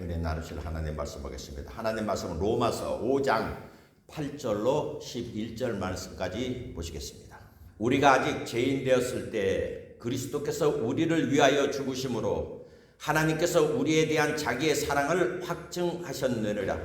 은혜 나누실 하나님 말씀 보겠습니다. 하나님 말씀은 로마서 5장 8절로 11절 말씀까지 보시겠습니다. 우리가 아직 죄인 되었을 때 그리스도께서 우리를 위하여 죽으심으로 하나님께서 우리에 대한 자기의 사랑을 확증하셨느니라.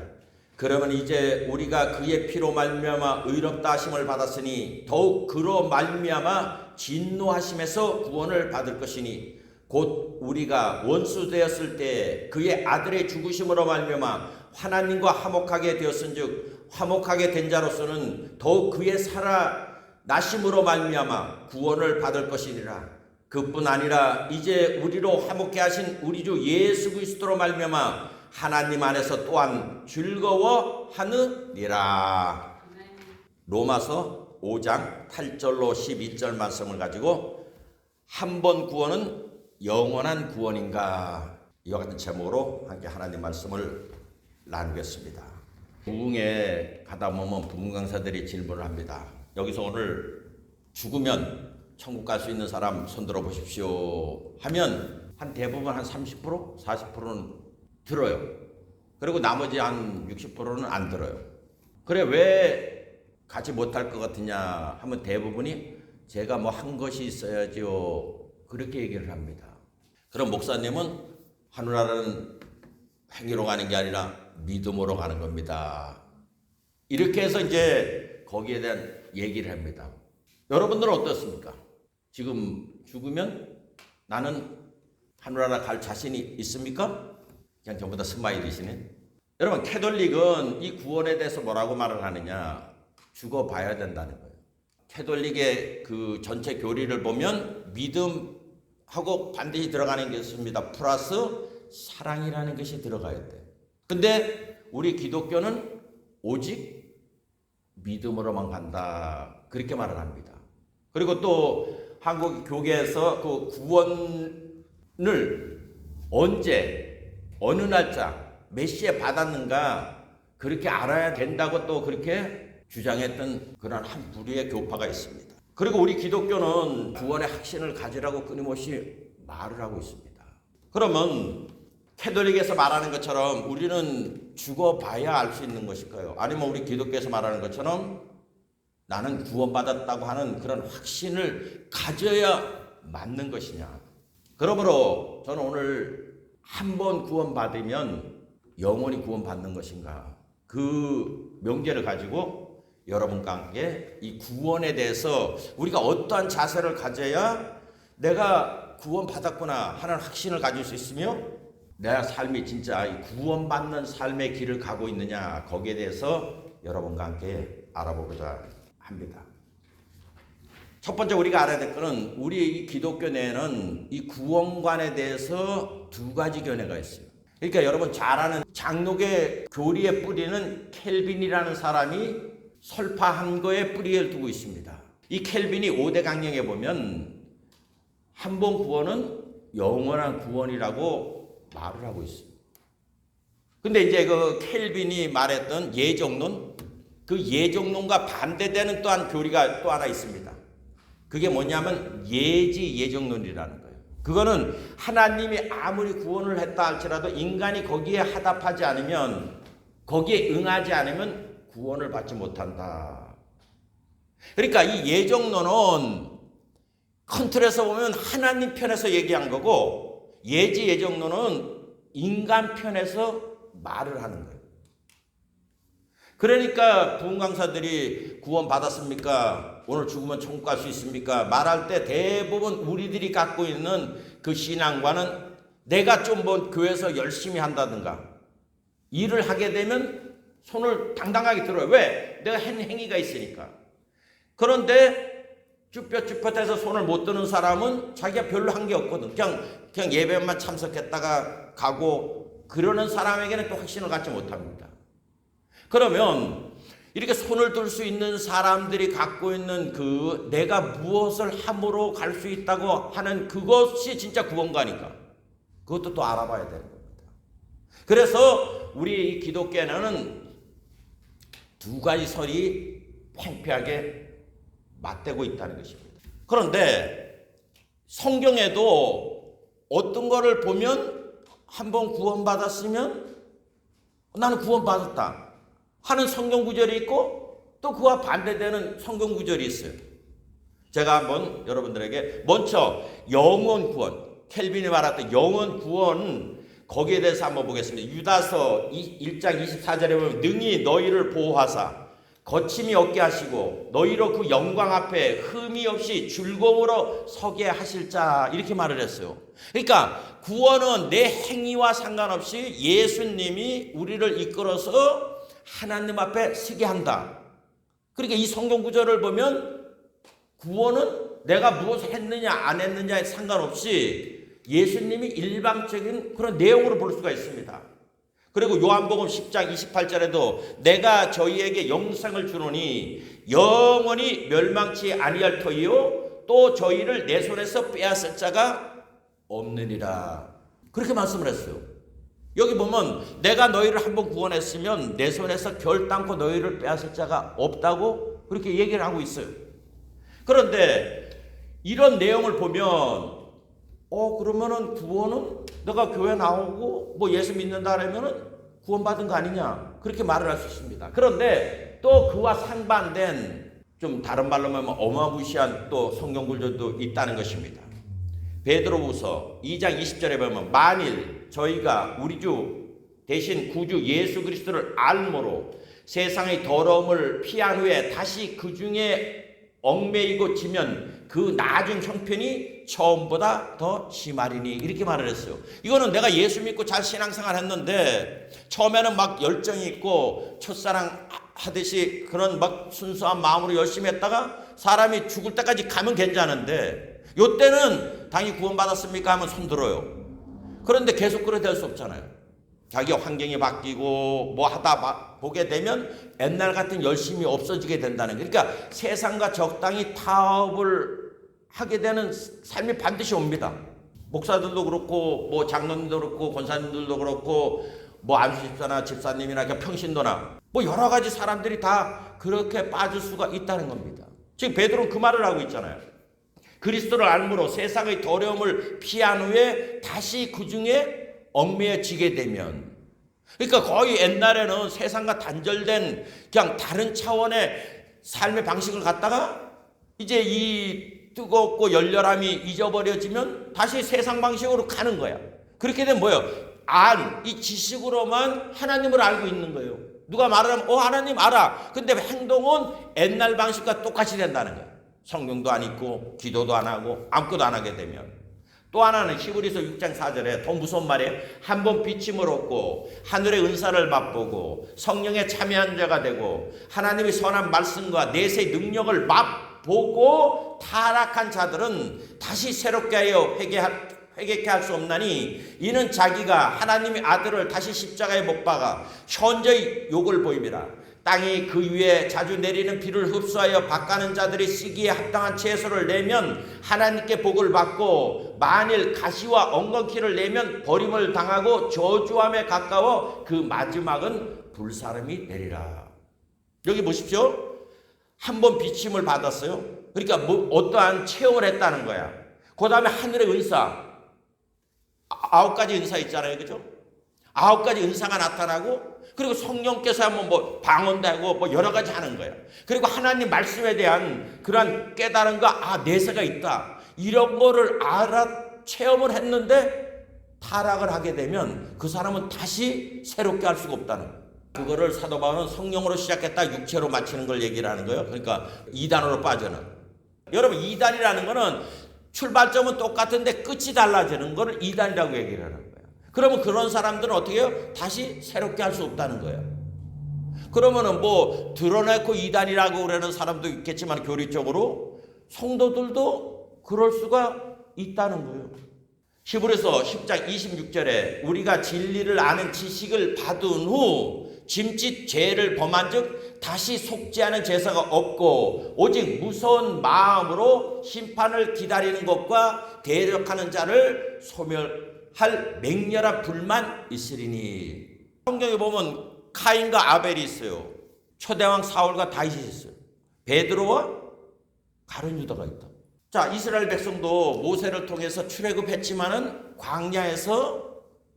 그러면 이제 우리가 그의 피로 말미암아 의롭다 하심을 받았으니 더욱 그로 말미암아 진노하심에서 구원을 받을 것이니 곧 우리가 원수 되었을 때 그의 아들의 죽으심으로 말미암아 하나님과 화목하게 되었은즉 화목하게 된 자로서는 더욱 그의 살아나심으로 말미암아 구원을 받을 것이니라. 그뿐 아니라 이제 우리로 화목케 하신 우리 주 예수 그리스도로 말미암아 하나님 안에서 또한 즐거워하느니라. 로마서 5장 8절로 11절 말씀을 가지고 한 번 구원은 영원한 구원인가, 이와 같은 제목으로 함께 하나님 말씀을 나누겠습니다. 부흥에 가다 보면 부흥 강사들이 질문을 합니다. 여기서 오늘 죽으면 천국 갈 수 있는 사람 손들어 보십시오 하면 한 대부분 한 30%, 40%는 들어요. 그리고 나머지 한 60%는 안 들어요. 그래 왜 가지 못할 것 같으냐 하면 대부분이 제가 뭐 한 것이 있어야죠, 그렇게 얘기를 합니다. 그럼 목사님은 하늘나라는 행위로 가는 게 아니라 믿음으로 가는 겁니다. 이렇게 해서 이제 거기에 대한 얘기를 합니다. 여러분들은 어떻습니까? 지금 죽으면 나는 하늘나라 갈 자신이 있습니까? 그냥 전부 다 스마일이시네. 여러분, 캐톨릭은 이 구원에 대해서 뭐라고 말을 하느냐? 죽어봐야 된다는 거예요. 캐톨릭의 그 전체 교리를 보면 믿음하고 반드시 들어가는 게 있습니다. 플러스 사랑이라는 것이 들어가야 돼. 근데 우리 기독교는 오직 믿음으로만 간다, 그렇게 말을 합니다. 그리고 또 한국 교계에서 그 구원을 언제, 어느 날짜, 몇 시에 받았는가 그렇게 알아야 된다고 또 그렇게 주장했던 그런 한 부류의 교파가 있습니다. 그리고 우리 기독교는 구원의 확신을 가지라고 끊임없이 말을 하고 있습니다. 그러면 캐톨릭에서 말하는 것처럼 우리는 죽어봐야 알 수 있는 것일까요? 아니면 우리 기독교에서 말하는 것처럼 나는 구원받았다고 하는 그런 확신을 가져야 맞는 것이냐? 그러므로 저는 오늘 한 번 구원받으면 영원히 구원받는 것인가? 그 명제를 가지고 여러분과 함께 이 구원에 대해서 우리가 어떠한 자세를 가져야 내가 구원받았구나 하는 확신을 가질 수 있으며 내 삶이 진짜 구원받는 삶의 길을 가고 있느냐, 거기에 대해서 여러분과 함께 알아보고자 합니다. 첫 번째 우리가 알아야 될 것은 우리 이 기독교 내에는 이 구원관에 대해서 두 가지 견해가 있어요. 그러니까 여러분 잘 아는 장로계 교리의 뿌리는 켈빈이라는 사람이 설파한 거에 뿌리를 두고 있습니다. 이 켈빈이 5대 강령에 보면 한 번 구원은 영원한 구원이라고 말을 하고 있습니다. 근데 이제 그 켈빈이 말했던 예정론, 그 예정론과 반대되는 또한 교리가 또 하나 있습니다. 그게 뭐냐면 예지 예정론이라는 거예요. 그거는 하나님이 아무리 구원을 했다 할지라도 인간이 거기에 하답하지 않으면, 거기에 응하지 않으면 구원을 받지 못한다. 그러니까 이 예정론은 큰 틀에서 보면 하나님 편에서 얘기한 거고, 예지 예정론은 인간 편에서 말을 하는 거예요. 그러니까 부흥 강사들이 구원 받았습니까? 오늘 죽으면 천국 갈 수 있습니까? 말할 때 대부분 우리들이 갖고 있는 그 신앙과는 내가 좀 뭐 교회에서 열심히 한다든가 일을 하게 되면 손을 당당하게 들어요. 왜? 내가 한 행위가 있으니까. 그런데 쭈뼛쭈뼛해서 손을 못 드는 사람은 자기가 별로 한 게 없거든. 그냥 예배만 참석했다가 가고, 그러는 사람에게는 또 확신을 갖지 못합니다. 그러면 이렇게 손을 들 수 있는 사람들이 갖고 있는 그 내가 무엇을 함으로 갈 수 있다고 하는 그것이 진짜 구원가니까 그것도 또 알아봐야 되는 겁니다. 그래서 우리 기독교에는 두 가지 설이 팽팽하게 맞대고 있다는 것입니다. 그런데 성경에도 어떤 거를 보면 한번 구원받았으면 나는 구원받았다 하는 성경 구절이 있고 또 그와 반대되는 성경 구절이 있어요. 제가 한번 여러분들에게 먼저 영원 구원, 켈빈이 말했던 영원 구원, 거기에 대해서 한번 보겠습니다. 유다서 1장 24절에 보면 능히 너희를 보호하사 거침이 없게 하시고 너희로 그 영광 앞에 흠이 없이 즐거움으로 서게 하실 자, 이렇게 말을 했어요. 그러니까 구원은 내 행위와 상관없이 예수님이 우리를 이끌어서 하나님 앞에 서게 한다. 그러니까 이 성경 구절을 보면 구원은 내가 무엇을 했느냐 안 했느냐에 상관없이 예수님이 일방적인 그런 내용으로 볼 수가 있습니다. 그리고 요한복음 10장 28절에도 내가 저희에게 영생을 주노니 영원히 멸망치 아니할 터이요 또 저희를 내 손에서 빼앗을 자가 없느니라. 그렇게 말씀을 했어요. 여기 보면 내가 너희를 한번 구원했으면 내 손에서 결단코 너희를 빼앗을 자가 없다고 그렇게 얘기를 하고 있어요. 그런데 이런 내용을 보면 그러면은 구원은 내가 교회 나오고 뭐 예수 믿는다 그러면은 구원받은 거 아니냐 그렇게 말을 할 수 있습니다. 그런데 또 그와 상반된 좀 다른 말로 하면 어마무시한 또 성경 구절도 있다는 것입니다. 베드로후서 2장 20절에 보면 만일 저희가 우리 주 대신 구주 예수 그리스도를 알므로 세상의 더러움을 피한 후에 다시 그 중에 얽매이고 지면 그 나중 형편이 처음보다 더 심하리니, 이렇게 말을 했어요. 이거는 내가 예수 믿고 잘 신앙생활 했는데 처음에는 막 열정이 있고 첫사랑 하듯이 그런 막 순수한 마음으로 열심히 했다가 사람이 죽을 때까지 가면 괜찮은데 요때는 당연히 구원받았습니까 하면 손 들어요. 그런데 계속 그래 될 수 없잖아요. 자기 환경이 바뀌고 뭐 하다 보게 되면 옛날 같은 열심이 없어지게 된다는 거예요. 그러니까 세상과 적당히 타협을 하게 되는 삶이 반드시 옵니다. 목사들도 그렇고 뭐 장로님도 그렇고 권사님들도 그렇고 뭐 안수집사나 집사님이나 평신도나 뭐 여러 가지 사람들이 다 그렇게 빠질 수가 있다는 겁니다. 지금 베드로는 그 말을 하고 있잖아요. 그리스도를 알므로 세상의 더러움을 피한 후에 다시 그 중에 얽매여지게 되면, 그러니까 거의 옛날에는 세상과 단절된 그냥 다른 차원의 삶의 방식을 갖다가 이제 이 뜨겁고 열렬함이 잊어버려지면 다시 세상 방식으로 가는 거야. 그렇게 되면 뭐예요? 이 지식으로만 하나님을 알고 있는 거예요. 누가 말을 하면 하나님 알아. 근데 행동은 옛날 방식과 똑같이 된다는 거야. 성경도 안 읽고 기도도 안 하고 아무것도 안 하게 되면. 또 하나는 히브리서 6장 4절에 더 무서운 말이에요. 한번 비침을 얻고 하늘의 은사를 맛보고 성령에 참여한 자가 되고 하나님의 선한 말씀과 내세의 능력을 맛보고 타락한 자들은 다시 새롭게 하여 회개케 할 수 없나니 이는 자기가 하나님의 아들을 다시 십자가에 못 박아 현저히 욕을 보임이라. 땅이 그 위에 자주 내리는 비를 흡수하여 밭가는 자들이 쓰기에 합당한 채소를 내면 하나님께 복을 받고 만일 가시와 엉겅퀴를 내면 버림을 당하고 저주함에 가까워 그 마지막은 불사름이 되리라. 여기 보십시오. 한번 비침을 받았어요. 그러니까 어떠한 체험을 했다는 거야. 그 다음에 하늘의 은사, 9가지 은사 있잖아요, 그죠? 9가지 은사가 나타나고 그리고 성령께서 한번 방언되고 여러 가지 하는 거예요. 그리고 하나님 말씀에 대한 그러한 깨달음과 내세가 있다, 이런 거를 체험을 했는데 타락을 하게 되면 그 사람은 다시 새롭게 할 수가 없다는 거예요. 그거를 사도 바울은 성령으로 시작했다 육체로 마치는 걸 얘기를 하는 거예요. 그러니까 이단으로 빠져는. 여러분, 이단이라는 거는 출발점은 똑같은데 끝이 달라지는 거를 이단이라고 얘기를 하는 거예요. 그러면 그런 사람들은 어떻게 해요? 다시 새롭게 할 수 없다는 거예요. 그러면은 드러내고 이단이라고 그러는 사람도 있겠지만 교리적으로 성도들도 그럴 수가 있다는 거예요. 히브리서 10장 26절에 우리가 진리를 아는 지식을 받은 후 짐짓 죄를 범한 즉 다시 속지 않은 제사가 없고 오직 무서운 마음으로 심판을 기다리는 것과 대적하는 자를 소멸할 맹렬한 불만 있으리니. 성경에 보면 카인과 아벨이 있어요. 초대왕 사울과 다윗이 있어요. 베드로와 가룟 유다가 있다. 자, 이스라엘 백성도 모세를 통해서 출애굽했지만은 광야에서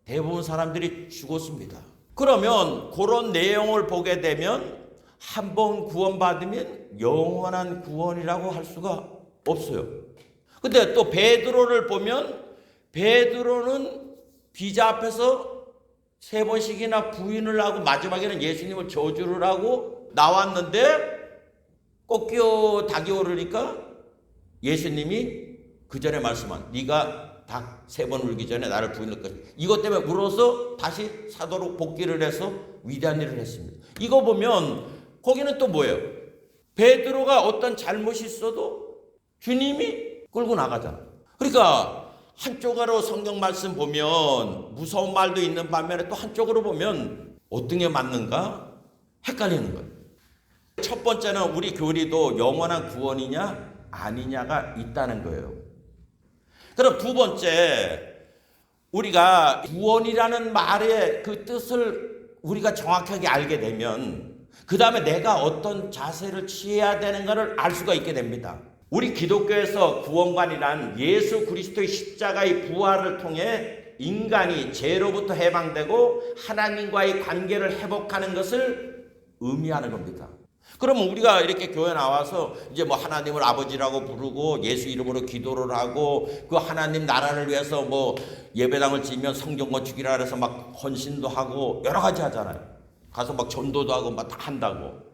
대부분 사람들이 죽었습니다. 그러면 그런 내용을 보게 되면 한 번 구원받으면 영원한 구원이라고 할 수가 없어요. 근데 또 베드로를 보면 베드로는 비자 앞에서 3번씩이나 부인을 하고 마지막에는 예수님을 저주를 하고 나왔는데 꺾여 닭이 오르니까 예수님이 그 전에 말씀한 네가 닭 3번 울기 전에 나를 부인할 것이다. 이것 때문에 울어서 다시 사도로 복귀를 해서 위대한 일을 했습니다. 이거 보면 거기는 또 뭐예요? 베드로가 어떤 잘못이 있어도 주님이 끌고 나가잖아. 그러니까 한쪽으로 성경 말씀 보면 무서운 말도 있는 반면에 또 한쪽으로 보면 어떤 게 맞는가 헷갈리는 거예요. 첫 번째는 우리 교리도 영원한 구원이냐 아니냐가 있다는 거예요. 그럼 두 번째, 우리가 구원이라는 말의 그 뜻을 우리가 정확하게 알게 되면 그 다음에 내가 어떤 자세를 취해야 되는가를 알 수가 있게 됩니다. 우리 기독교에서 구원관이란 예수 그리스도의 십자가의 부활을 통해 인간이 죄로부터 해방되고 하나님과의 관계를 회복하는 것을 의미하는 겁니다. 그러면 우리가 이렇게 교회 나와서 이제 뭐 하나님을 아버지라고 부르고 예수 이름으로 기도를 하고 그 하나님 나라를 위해서 뭐 예배당을 지으면 성경 건축이라 해서 막 헌신도 하고 여러 가지 하잖아요. 가서 막 전도도 하고 막 다 한다고.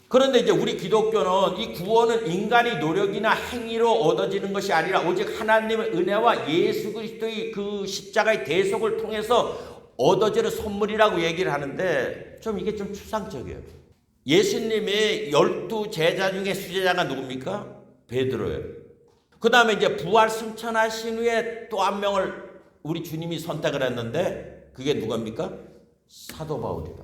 그런데 이제 우리 기독교는 이 구원은 인간의 노력이나 행위로 얻어지는 것이 아니라 오직 하나님의 은혜와 예수 그리스도의 그 십자가의 대속을 통해서 얻어지는 선물이라고 얘기를 하는데 좀 이게 좀 추상적이에요. 예수님의 12 제자 중에 수제자가 누굽니까? 베드로예요. 그 다음에 이제 부활 승천하신 후에 또 한 명을 우리 주님이 선택을 했는데 그게 누굽니까? 사도 바울이다.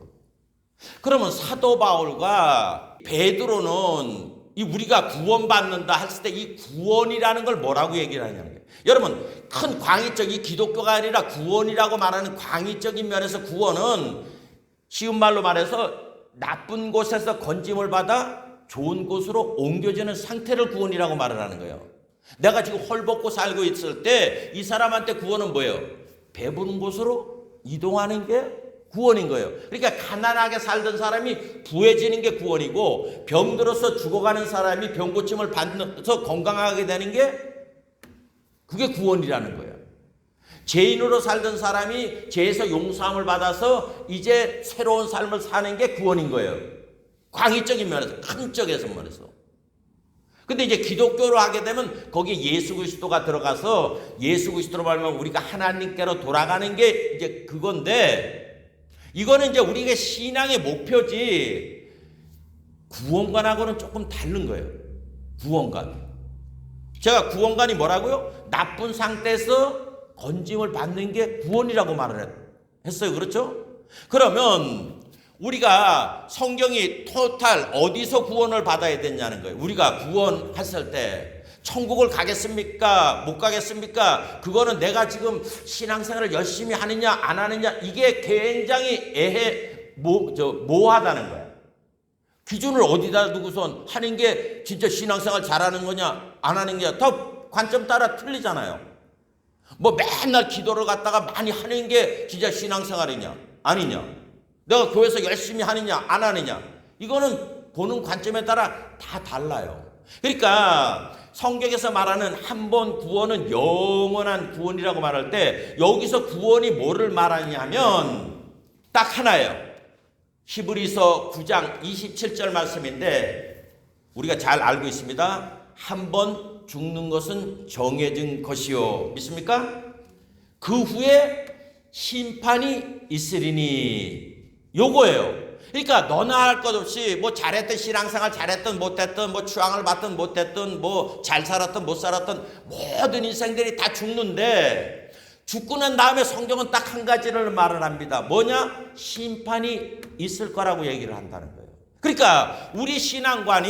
그러면 사도 바울과 베드로는 이 우리가 구원받는다 했을 때 이 구원이라는 걸 뭐라고 얘기를 하냐는 거예요. 여러분, 큰 광의적, 이 기독교가 아니라 구원이라고 말하는 광의적인 면에서 구원은 쉬운 말로 말해서 나쁜 곳에서 건짐을 받아 좋은 곳으로 옮겨지는 상태를 구원이라고 말을 하는 거예요. 내가 지금 헐벗고 살고 있을 때 이 사람한테 구원은 뭐예요? 배부른 곳으로 이동하는 게 구원인 거예요. 그러니까 가난하게 살던 사람이 부해지는 게 구원이고 병들어서 죽어가는 사람이 병고침을 받아서 건강하게 되는 게 그게 구원이라는 거예요. 죄인으로 살던 사람이 죄에서 용서함을 받아서 이제 새로운 삶을 사는 게 구원인 거예요. 광의적인 면에서, 큰 쪽에서 말해서. 근데 이제 기독교로 하게 되면 거기에 예수 그리스도가 들어가서 예수 그리스도로 말하면 우리가 하나님께로 돌아가는 게 이제 그건데 이거는 이제 우리가 신앙의 목표지 구원관하고는 조금 다른 거예요. 구원관. 제가 구원관이 뭐라고요? 나쁜 상태에서 건짐을 받는 게 구원이라고 말을 했어요. 그렇죠? 그러면 우리가 성경이 토탈 어디서 구원을 받아야 되냐는 거예요. 우리가 구원했을 때 천국을 가겠습니까? 못 가겠습니까? 그거는 내가 지금 신앙생활을 열심히 하느냐 안 하느냐 이게 굉장히 모호하다는 거야. 기준을 어디다 두고선 하는 게 진짜 신앙생활 잘하는 거냐 안 하는 게 다 관점 따라 틀리잖아요. 뭐 맨날 기도를 갖다가 많이 하는 게 진짜 신앙생활이냐 아니냐, 내가 교회에서 열심히 하느냐 안 하느냐 이거는 보는 관점에 따라 다 달라요. 그러니까 성경에서 말하는 한 번 구원은 영원한 구원이라고 말할 때 여기서 구원이 뭐를 말하냐면 딱 하나예요. 히브리서 9장 27절 말씀인데 우리가 잘 알고 있습니다. 한 번 죽는 것은 정해진 것이요. 믿습니까? 그 후에 심판이 있으리니 요거예요. 그러니까 너나 할 것 없이 뭐 잘했던 신앙생활 잘했던 못했던 뭐 추앙을 받든 못했던 뭐 잘 살았던 못 살았던 모든 인생들이 다 죽는데 죽고 난 다음에 성경은 딱 한 가지를 말을 합니다. 뭐냐? 심판이 있을 거라고 얘기를 한다는 거예요. 그러니까 우리 신앙관이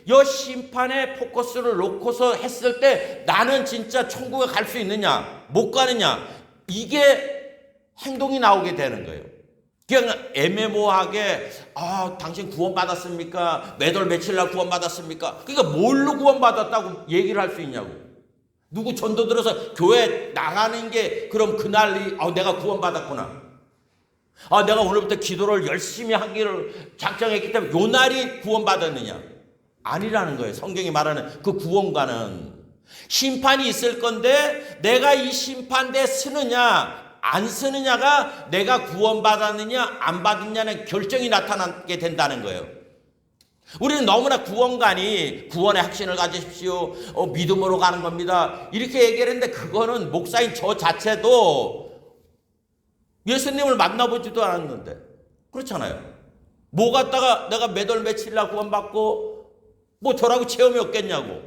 이 심판에 포커스를 놓고서 했을 때 나는 진짜 천국에 갈 수 있느냐 못 가느냐 이게 행동이 나오게 되는 거예요. 그냥 애매모호하게 당신 구원받았습니까? 몇 월 며칠 날 구원받았습니까? 그러니까 뭘로 구원받았다고 얘기를 할 수 있냐고. 누구 전도 들어서 교회 나가는 게 그럼 그날이 내가 구원받았구나. 내가 오늘부터 기도를 열심히 하기를 작정했기 때문에 요 날이 구원받았느냐. 아니라는 거예요. 성경이 말하는 그 구원과는 심판이 있을 건데 내가 이 심판대에 서느냐 안 서느냐가 내가 구원받았느냐 안 받았느냐는 결정이 나타나게 된다는 거예요. 우리는 너무나 구원관이 구원의 확신을 가지십시오. 믿음으로 가는 겁니다. 이렇게 얘기했는데 그거는 목사인 저 자체도 예수님을 만나보지도 않았는데 그렇잖아요. 뭐 갖다가 내가 몇 월 며칠날 구원받고 뭐 저라고 체험이 없겠냐고.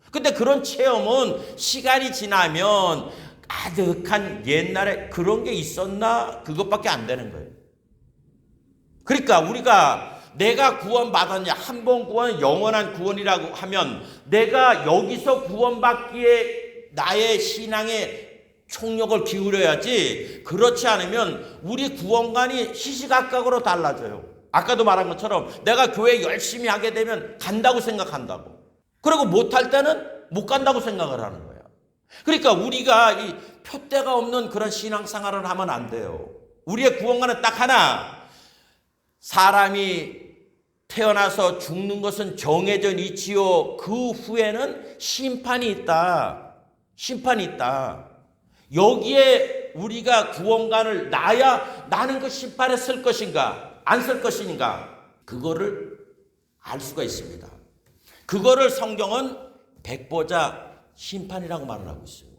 근데 그런 체험은 시간이 지나면 아득한 옛날에 그런 게 있었나 그것밖에 안 되는 거예요. 그러니까 우리가 내가 구원받았냐 한 번 구원은 영원한 구원이라고 하면 내가 여기서 구원받기에 나의 신앙에 총력을 기울여야지 그렇지 않으면 우리 구원관이 시시각각으로 달라져요. 아까도 말한 것처럼 내가 교회 열심히 하게 되면 간다고 생각한다고. 그리고 못할 때는 못 간다고 생각을 하는 거야. 그러니까 우리가 이 표대가 없는 그런 신앙생활을 하면 안 돼요. 우리의 구원관은 딱 하나. 사람이 태어나서 죽는 것은 정해진 이치요. 그 후에는 심판이 있다. 심판이 있다. 여기에 우리가 구원관을 놔야 나는 그 심판에 쓸 것인가 안 쓸 것인가 그거를 알 수가 있습니다. 그거를 성경은 백보자 심판이라고 말을 하고 있어요.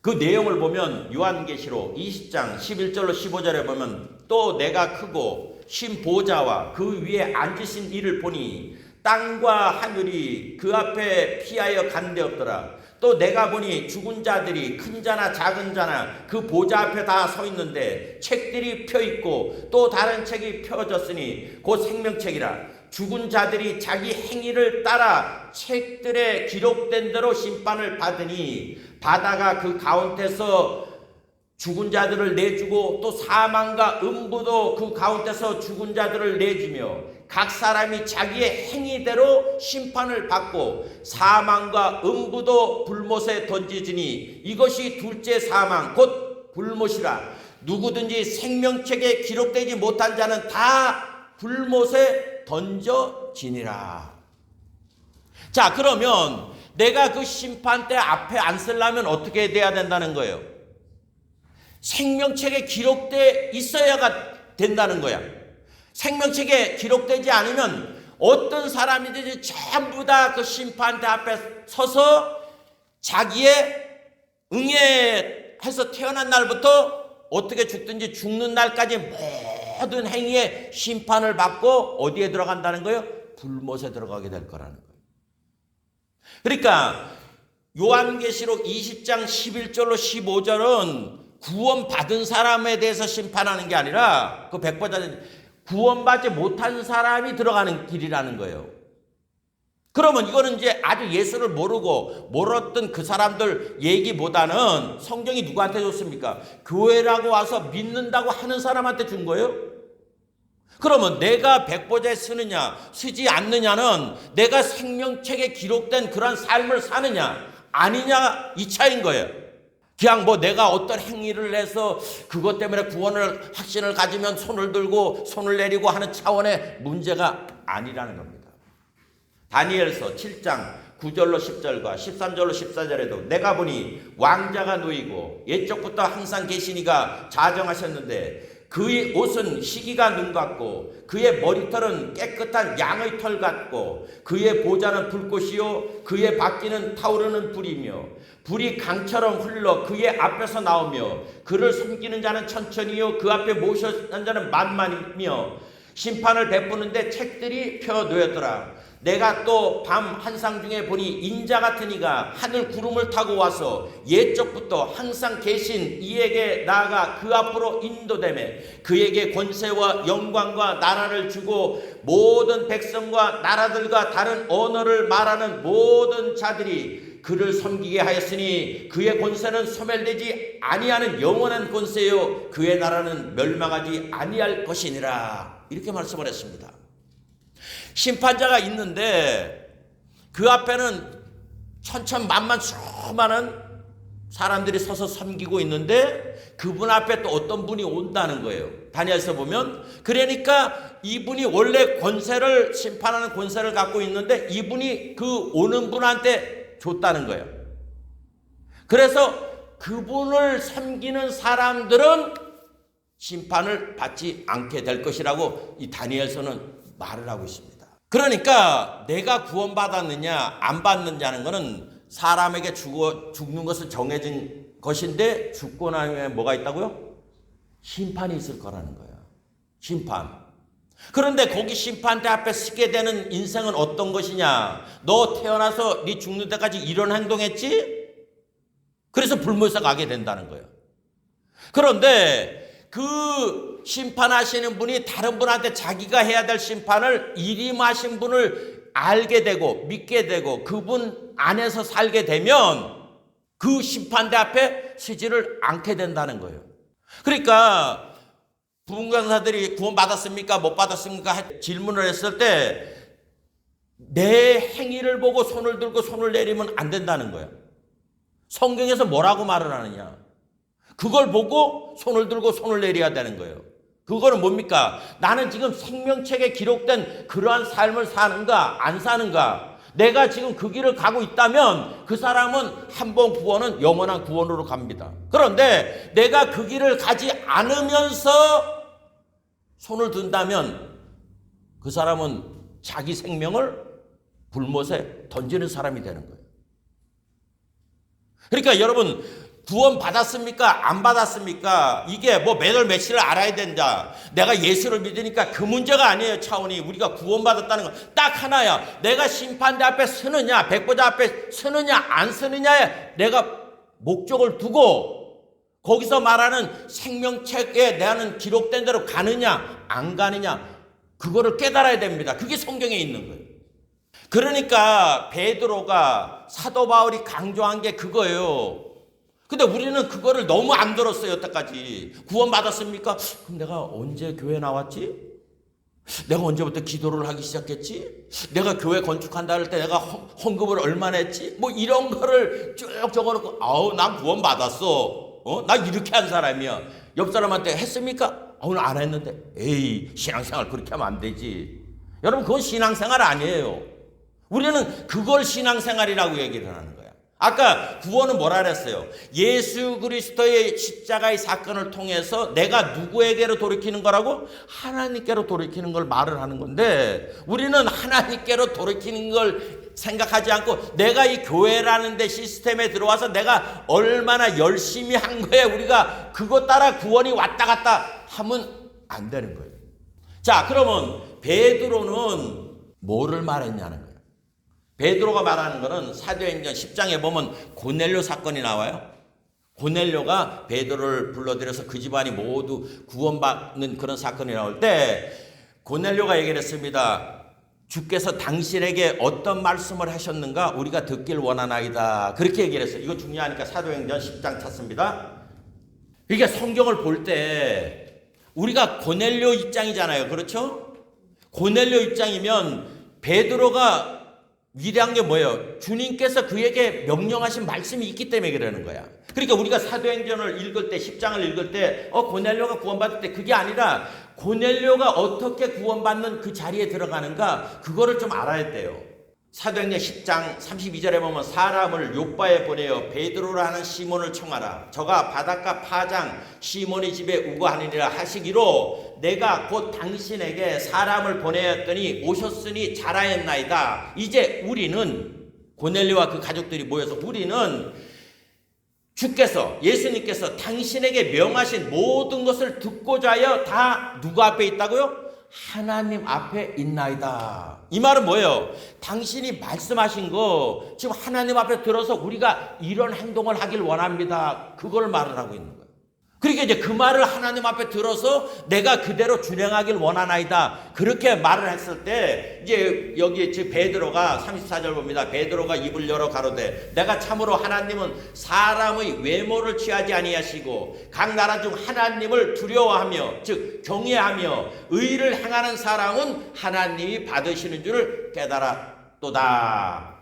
그 내용을 보면 요한계시록 20장 11절로 15절에 보면 또 내가 크고 신 보좌와 그 위에 앉으신 이를 보니 땅과 하늘이 그 앞에 피하여 간되었더라. 또 내가 보니 죽은 자들이 큰 자나 작은 자나 그 보좌 앞에 다 서 있는데 책들이 펴 있고 또 다른 책이 펴졌으니 곧 생명책이라. 죽은 자들이 자기 행위를 따라 책들에 기록된 대로 심판을 받으니 바다가 그 가운데서 죽은 자들을 내주고 또 사망과 음부도 그 가운데서 죽은 자들을 내주며 각 사람이 자기의 행위대로 심판을 받고 사망과 음부도 불못에 던지지니 이것이 둘째 사망 곧 불못이라. 누구든지 생명책에 기록되지 못한 자는 다 불못에 던져지니라. 자, 그러면 내가 그 심판대 앞에 안 서려면 어떻게 돼야 된다는 거예요? 생명책에 기록돼 있어야가 된다는 거야. 생명책에 기록되지 않으면 어떤 사람이든지 전부 다 그 심판대 앞에 서서 자기의 응애해서 태어난 날부터 어떻게 죽든지 죽는 날까지 모든 행위에 심판을 받고 어디에 들어간다는 거예요? 불못에 들어가게 될 거라는 거예요. 그러니까 요한계시록 20장 11절로 15절은 구원받은 사람에 대해서 심판하는 게 아니라 그 백보자는 구원받지 못한 사람이 들어가는 길이라는 거예요. 그러면 이거는 이제 아주 예수를 모르고 몰랐던 그 사람들 얘기보다는 성경이 누구한테 줬습니까? 교회라고 와서 믿는다고 하는 사람한테 준 거예요. 그러면 내가 백보자에 서느냐 서지 않느냐는 내가 생명책에 기록된 그런 삶을 사느냐 아니냐 이 차이인 거예요. 그냥 뭐 내가 어떤 행위를 해서 그것 때문에 구원을 확신을 가지면 손을 들고 손을 내리고 하는 차원의 문제가 아니라는 겁니다. 다니엘서 7장 9절로 10절과 13절로 14절에도 내가 보니 왕자가 놓이고 옛적부터 항상 계시니가 자정하셨는데 그의 옷은 시기가 눈 같고 그의 머리털은 깨끗한 양의 털 같고 그의 보좌는 불꽃이요 그의 바퀴는 타오르는 불이며 불이 강처럼 흘러 그의 앞에서 나오며 그를 섬기는 자는 천천히요 그 앞에 모셔난 자는 만만이며 심판을 베푸는데 책들이 펴놓였더라. 내가 또 밤 한상 중에 보니 인자 같은 이가 하늘 구름을 타고 와서 옛적부터 항상 계신 이에게 나아가 그 앞으로 인도되매 그에게 권세와 영광과 나라를 주고 모든 백성과 나라들과 다른 언어를 말하는 모든 자들이 그를 섬기게 하였으니 그의 권세는 소멸되지 아니하는 영원한 권세요 그의 나라는 멸망하지 아니할 것이니라. 이렇게 말씀을 했습니다. 심판자가 있는데 그 앞에는 천천만만 수많은 사람들이 서서 섬기고 있는데 그분 앞에 또 어떤 분이 온다는 거예요. 다니엘서 보면 그러니까 이분이 원래 권세를 심판하는 권세를 갖고 있는데 이분이 그 오는 분한테 줬다는 거예요. 그래서 그분을 섬기는 사람들은 심판을 받지 않게 될 것이라고 이 다니엘서는 말을 하고 있습니다. 그러니까 내가 구원받았느냐 안 받느냐는 것은 사람에게 죽는 것은 정해진 것인데 죽고 나면 뭐가 있다고요? 심판이 있을 거라는 거예요. 심판. 그런데 거기 심판대 앞에 서게 되는 인생은 어떤 것이냐? 너 태어나서 네 죽는 데까지 이런 행동했지? 그래서 불못에 가게 된다는 거예요. 그런데 그 심판하시는 분이 다른 분한테 자기가 해야 될 심판을 일임하신 분을 알게 되고 믿게 되고 그분 안에서 살게 되면 그 심판대 앞에 서지를 않게 된다는 거예요. 그러니까 부흥강사들이 구원받았습니까? 못 받았습니까? 질문을 했을 때 내 행위를 보고 손을 들고 손을 내리면 안 된다는 거예요. 성경에서 뭐라고 말을 하느냐? 그걸 보고 손을 들고 손을 내려야 되는 거예요. 그거는 뭡니까? 나는 지금 생명책에 기록된 그러한 삶을 사는가 안 사는가? 내가 지금 그 길을 가고 있다면 그 사람은 한 번 구원은 영원한 구원으로 갑니다. 그런데 내가 그 길을 가지 않으면서 손을 든다면 그 사람은 자기 생명을 불못에 던지는 사람이 되는 거예요. 그러니까 여러분 구원 받았습니까? 안 받았습니까? 이게 뭐 몇월 며칠을 알아야 된다. 내가 예수를 믿으니까 그 문제가 아니에요. 차원이 우리가 구원받았다는 건 딱 하나야. 내가 심판대 앞에 서느냐 백보자 앞에 서느냐 안 서느냐에 내가 목적을 두고 거기서 말하는 생명책에 대한 기록된 대로 가느냐 안 가느냐 그거를 깨달아야 됩니다. 그게 성경에 있는 거예요. 그러니까 베드로가 사도 바울이 강조한 게 그거예요. 근데 우리는 그거를 너무 안 들었어요. 여태까지 구원받았습니까? 그럼 내가 언제 교회 나왔지? 내가 언제부터 기도를 하기 시작했지? 내가 교회 건축한다 할 때 내가 헌금을 얼마나 했지? 뭐 이런 거를 쭉 적어놓고 아우 난 구원받았어. 나 이렇게 한 사람이야. 옆 사람한테 했습니까? 오늘 안 했는데. 에이 신앙생활 그렇게 하면 안 되지. 여러분 그건 신앙생활 아니에요. 우리는 그걸 신앙생활이라고 얘기를 하는 거야. 아까 구원은 뭐라 그랬어요? 예수 그리스도의 십자가의 사건을 통해서 내가 누구에게로 돌이키는 거라고? 하나님께로 돌이키는 걸 말을 하는 건데 우리는 하나님께로 돌이키는 걸 생각하지 않고 내가 이 교회라는 데 시스템에 들어와서 내가 얼마나 열심히 한 거에 우리가 그것 따라 구원이 왔다 갔다 하면 안 되는 거예요. 자, 그러면 베드로는 뭐를 말했냐는 거예요. 베드로가 말하는 것은 사도행전 10장에 보면 고넬료 사건이 나와요. 고넬료가 베드로를 불러들여서 그 집안이 모두 구원받는 그런 사건이 나올 때 고넬료가 얘기를 했습니다. 주께서 당신에게 어떤 말씀을 하셨는가 우리가 듣길 원하나이다. 그렇게 얘기를 했어요. 이거 중요하니까 사도행전 10장 찾습니다. 그러니까 성경을 볼 때 우리가 고넬료 입장이잖아요. 그렇죠? 고넬료 입장이면 베드로가 위대한 게 뭐예요? 주님께서 그에게 명령하신 말씀이 있기 때문에 그러는 거야. 그러니까 우리가 사도행전을 읽을 때 10장을 읽을 때 고넬료가 구원받을 때 그게 아니라 고넬료가 어떻게 구원받는 그 자리에 들어가는가 그거를 좀 알아야 돼요. 사도행전 10장 32절에 보면 사람을 요바에 보내어 베드로라는 시몬을 청하라. 저가 바닷가 파장 시몬의 집에 우거하니라 하시기로 내가 곧 당신에게 사람을 보내었더니 오셨으니 잘하였나이다. 이제 우리는 고넬료와 그 가족들이 모여서 우리는 주께서 예수님께서 당신에게 명하신 모든 것을 듣고자 하여 다 누구 앞에 있다고요? 하나님 앞에 있나이다. 이 말은 뭐예요? 당신이 말씀하신 거 지금 하나님 앞에 들어서 우리가 이런 행동을 하길 원합니다. 그걸 말을 하고 있는 거예요. 그러니까 이제 그 말을 하나님 앞에 들어서 내가 그대로 준행하길 원하나이다. 그렇게 말을 했을 때 이제 여기 즉 베드로가 34절 봅니다. 베드로가 입을 열어 가로되 내가 참으로 하나님은 사람의 외모를 취하지 아니하시고 각 나라 중 하나님을 두려워하며 즉 경외하며 의를 행하는 사람은 하나님이 받으시는 줄을 깨달았도다.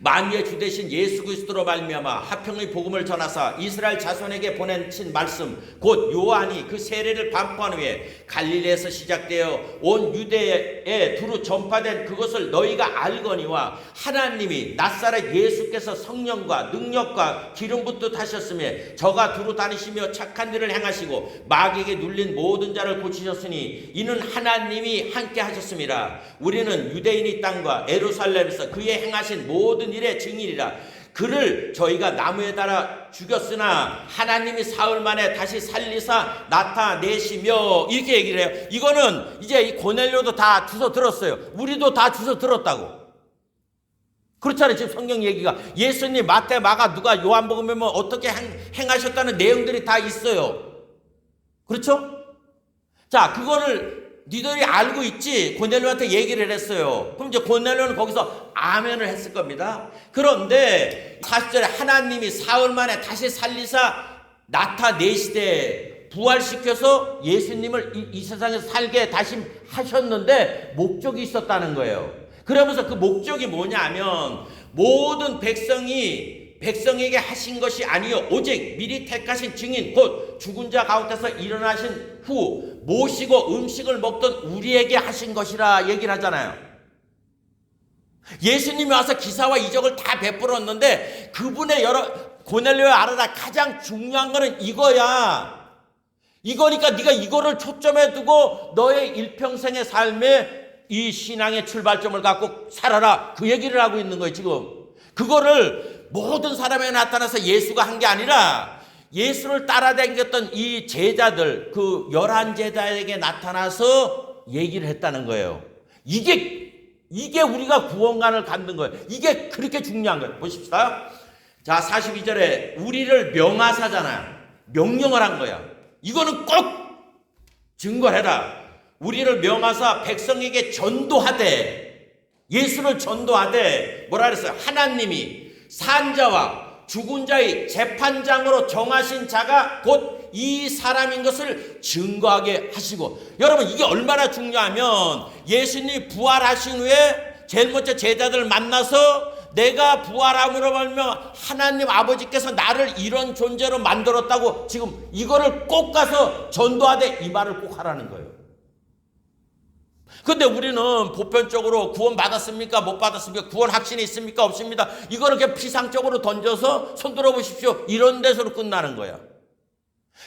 만유의 주 되신 예수 그리스도로 말미암아 화평의 복음을 전하사 이스라엘 자손에게 보내신 말씀 곧 요한이 그 세례를 반포한 후에 갈릴리에서 시작되어 온 유대에 두루 전파된 그것을 너희가 알거니와 하나님이 낫사렛 예수께서 성령과 능력과 기름 붓듯 하셨으며 저가 두루 다니시며 착한 일을 행하시고 마귀에게 눌린 모든 자를 고치셨으니 이는 하나님이 함께 하셨습니다. 우리는 유대인의 땅과 예루살렘에서 그의 행하신 모든 일의 증인이라. 그를 저희가 나무에 달아 죽였으나 하나님이 사흘 만에 다시 살리사 나타내시며 이렇게 얘기를 해요. 이거는 이제 이 고넬료도 다 주워 들었어요. 우리도 다 주워 들었다고. 그렇잖아요. 지금 성경 얘기가 예수님 마태, 마가, 누가, 요한복음에 뭐 어떻게 행하셨다는 내용들이 다 있어요. 그렇죠? 자, 그거를 니들이 알고 있지? 고넬료한테 얘기를 했어요. 그럼 이제 고넬료는 거기서 아멘을 했을 겁니다. 그런데 40절에 하나님이 사흘 만에 다시 살리사 나타내시되 부활시켜서 예수님을 이 세상에서 살게 다시 하셨는데 목적이 있었다는 거예요. 그러면서 그 목적이 뭐냐면 모든 백성에게 하신 것이 아니요 오직 미리 택하신 증인 곧 죽은 자 가운데서 일어나신 후 모시고 음식을 먹던 우리에게 하신 것이라 얘기를 하잖아요. 예수님이 와서 기사와 이적을 다 베풀었는데 그분의 고넬료야 알아라, 가장 중요한 거는 이거야. 이거니까 네가 이거를 초점에 두고 너의 일평생의 삶에 이 신앙의 출발점을 갖고 살아라, 그 얘기를 하고 있는 거예요. 지금 그거를 모든 사람에게 나타나서 예수가 한 게 아니라 예수를 따라다녔던 이 제자들, 그 11제자에게 나타나서 얘기를 했다는 거예요. 이게 우리가 구원관을 갖는 거예요. 이게 그렇게 중요한 거예요. 보십시다. 자, 42절에 우리를 명하사잖아요. 명령을 한 거야. 이거는 꼭 증거를 해라. 우리를 명하사 백성에게 전도하되, 예수를 전도하되 뭐라 그랬어요? 하나님이 산자와 죽은 자의 재판장으로 정하신 자가 곧 이 사람인 것을 증거하게 하시고. 여러분, 이게 얼마나 중요하면 예수님이 부활하신 후에 제일 먼저 제자들을 만나서 내가 부활함으로 말미암아 하나님 아버지께서 나를 이런 존재로 만들었다고, 지금 이거를 꼭 가서 전도하되 이 말을 꼭 하라는 거예요. 근데 우리는 보편적으로 구원 받았습니까? 못 받았습니까? 구원 확신이 있습니까? 없습니다. 이거를 그냥 피상적으로 던져서 손 들어보십시오, 이런 데서로 끝나는 거야.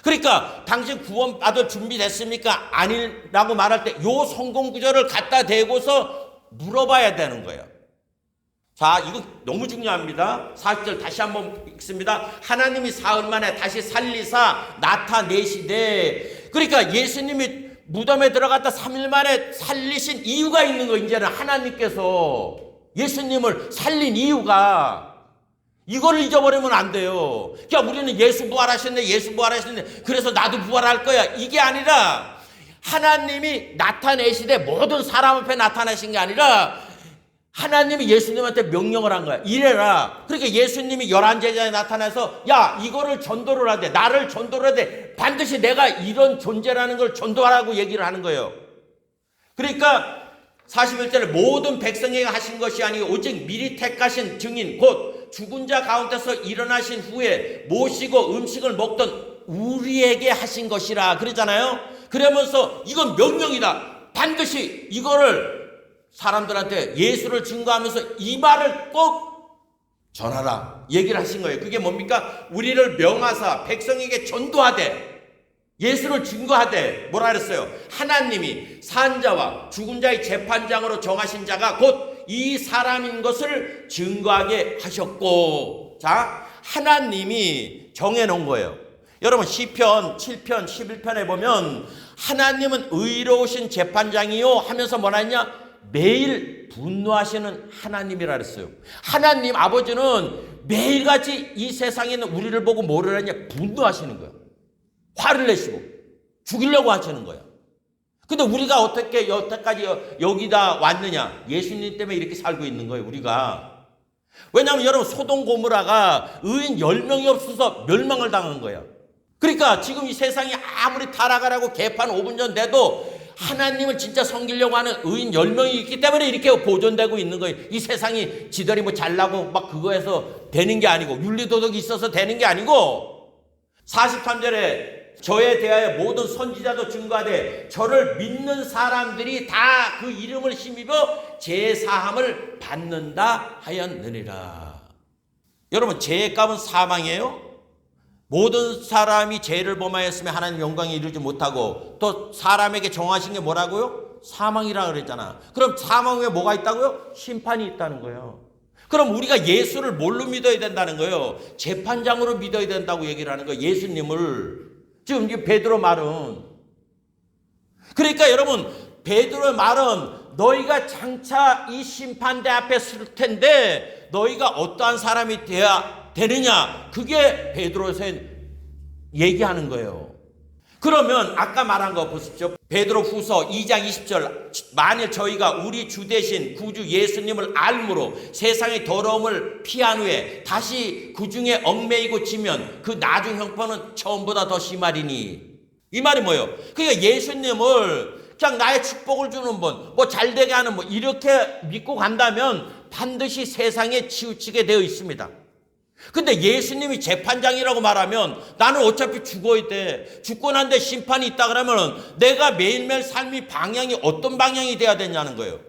그러니까 당신 구원 받을 준비 됐습니까? 아니라고 말할 때 요 성공 구절을 갖다 대고서 물어봐야 되는 거예요. 자, 이거 너무 중요합니다. 40절 다시 한번 읽습니다. 하나님이 사흘 만에 다시 살리사 나타내시되. 그러니까 예수님이 무덤에 들어갔다 3일 만에 살리신 이유가 있는 거. 이제는 하나님께서 예수님을 살린 이유가, 이거를 잊어버리면 안 돼요. 그러니까 우리는 예수 부활하셨네, 그래서 나도 부활할 거야, 이게 아니라 하나님이 나타내시되 모든 사람 앞에 나타나신 게 아니라 하나님이 예수님한테 명령을 한 거야. 이래라. 그러니까 예수님이 11제자에 나타나서 야, 이거를 전도를 하되, 나를 전도를 하되 반드시 내가 이런 존재라는 걸 전도하라고 얘기를 하는 거예요. 그러니까 41절에 모든 백성에게 하신 것이 아니고 오직 미리 택하신 증인 곧 죽은 자 가운데서 일어나신 후에 모시고 음식을 먹던 우리에게 하신 것이라 그러잖아요. 그러면서 이건 명령이다. 반드시 이거를 사람들한테 예수를 증거하면서 이 말을 꼭 전하라 얘기를 하신 거예요. 그게 뭡니까? 우리를 명하사 백성에게 전도하되, 예수를 증거하되 뭐라 그랬어요? 하나님이 산자와 죽은 자의 재판장으로 정하신 자가 곧 이 사람인 것을 증거하게 하셨고. 자, 하나님이 정해놓은 거예요. 여러분 시편 7편 11편에 보면 하나님은 의로우신 재판장이요 하면서 뭐라 했냐? 매일 분노하시는 하나님이라 그랬어요. 하나님 아버지는 매일같이 이 세상에 있는 우리를 보고 뭐를 하냐? 분노하시는 거예요. 화를 내시고 죽이려고 하시는 거예요. 근데 우리가 어떻게 여태까지 여기다 왔느냐? 예수님 때문에 이렇게 살고 있는 거예요, 우리가. 왜냐하면 여러분 소돔 고모라가 의인 10명이 없어서 멸망을 당한 거예요. 그러니까 지금 이 세상이 아무리 타락하라고 개판 5분 전 돼도 하나님을 진짜 섬기려고 하는 의인 10명이 있기 때문에 이렇게 보존되고 있는 거예요. 이 세상이 지들이 뭐 잘나고 막 그거에서 되는 게 아니고 윤리도덕이 있어서 되는 게 아니고 43절에 저에 대하여 모든 선지자도 증거하되 저를 믿는 사람들이 다 그 이름을 힘입어 제사함을 받는다 하였느니라. 여러분, 죄의 값은 사망이에요. 모든 사람이 죄를 범하였으면 하나님 영광에 이르지 못하고 또 사람에게 정하신 게 뭐라고요? 사망이라 그랬잖아. 그럼 사망 후에 뭐가 있다고요? 심판이 있다는 거예요. 그럼 우리가 예수를 뭘로 믿어야 된다는 거예요? 재판장으로 믿어야 된다고 얘기를 하는 거예요. 예수님을. 지금 이 베드로 말은. 그러니까 여러분, 베드로의 말은 너희가 장차 이 심판대 앞에 설 텐데 너희가 어떠한 사람이 돼야 되느냐, 그게 베드로에서 얘기하는 거예요. 그러면 아까 말한 거 보십시오. 베드로 후서 2장 20절 만일 저희가 우리 주 대신 구주 예수님을 알므로 세상의 더러움을 피한 후에 다시 그 중에 얽매이고 지면 그 나중 형편은 처음보다 더 심하리니. 이 말이 뭐예요? 그러니까 예수님을 그냥 나의 축복을 주는 분, 뭐 잘되게 하는 분 이렇게 믿고 간다면 반드시 세상에 치우치게 되어 있습니다. 근데 예수님이 재판장이라고 말하면 나는 어차피 죽어야 돼. 죽고 난 뒤에 심판이 있다 그러면 내가 매일매일 삶의 방향이 어떤 방향이 돼야 되냐는 거예요.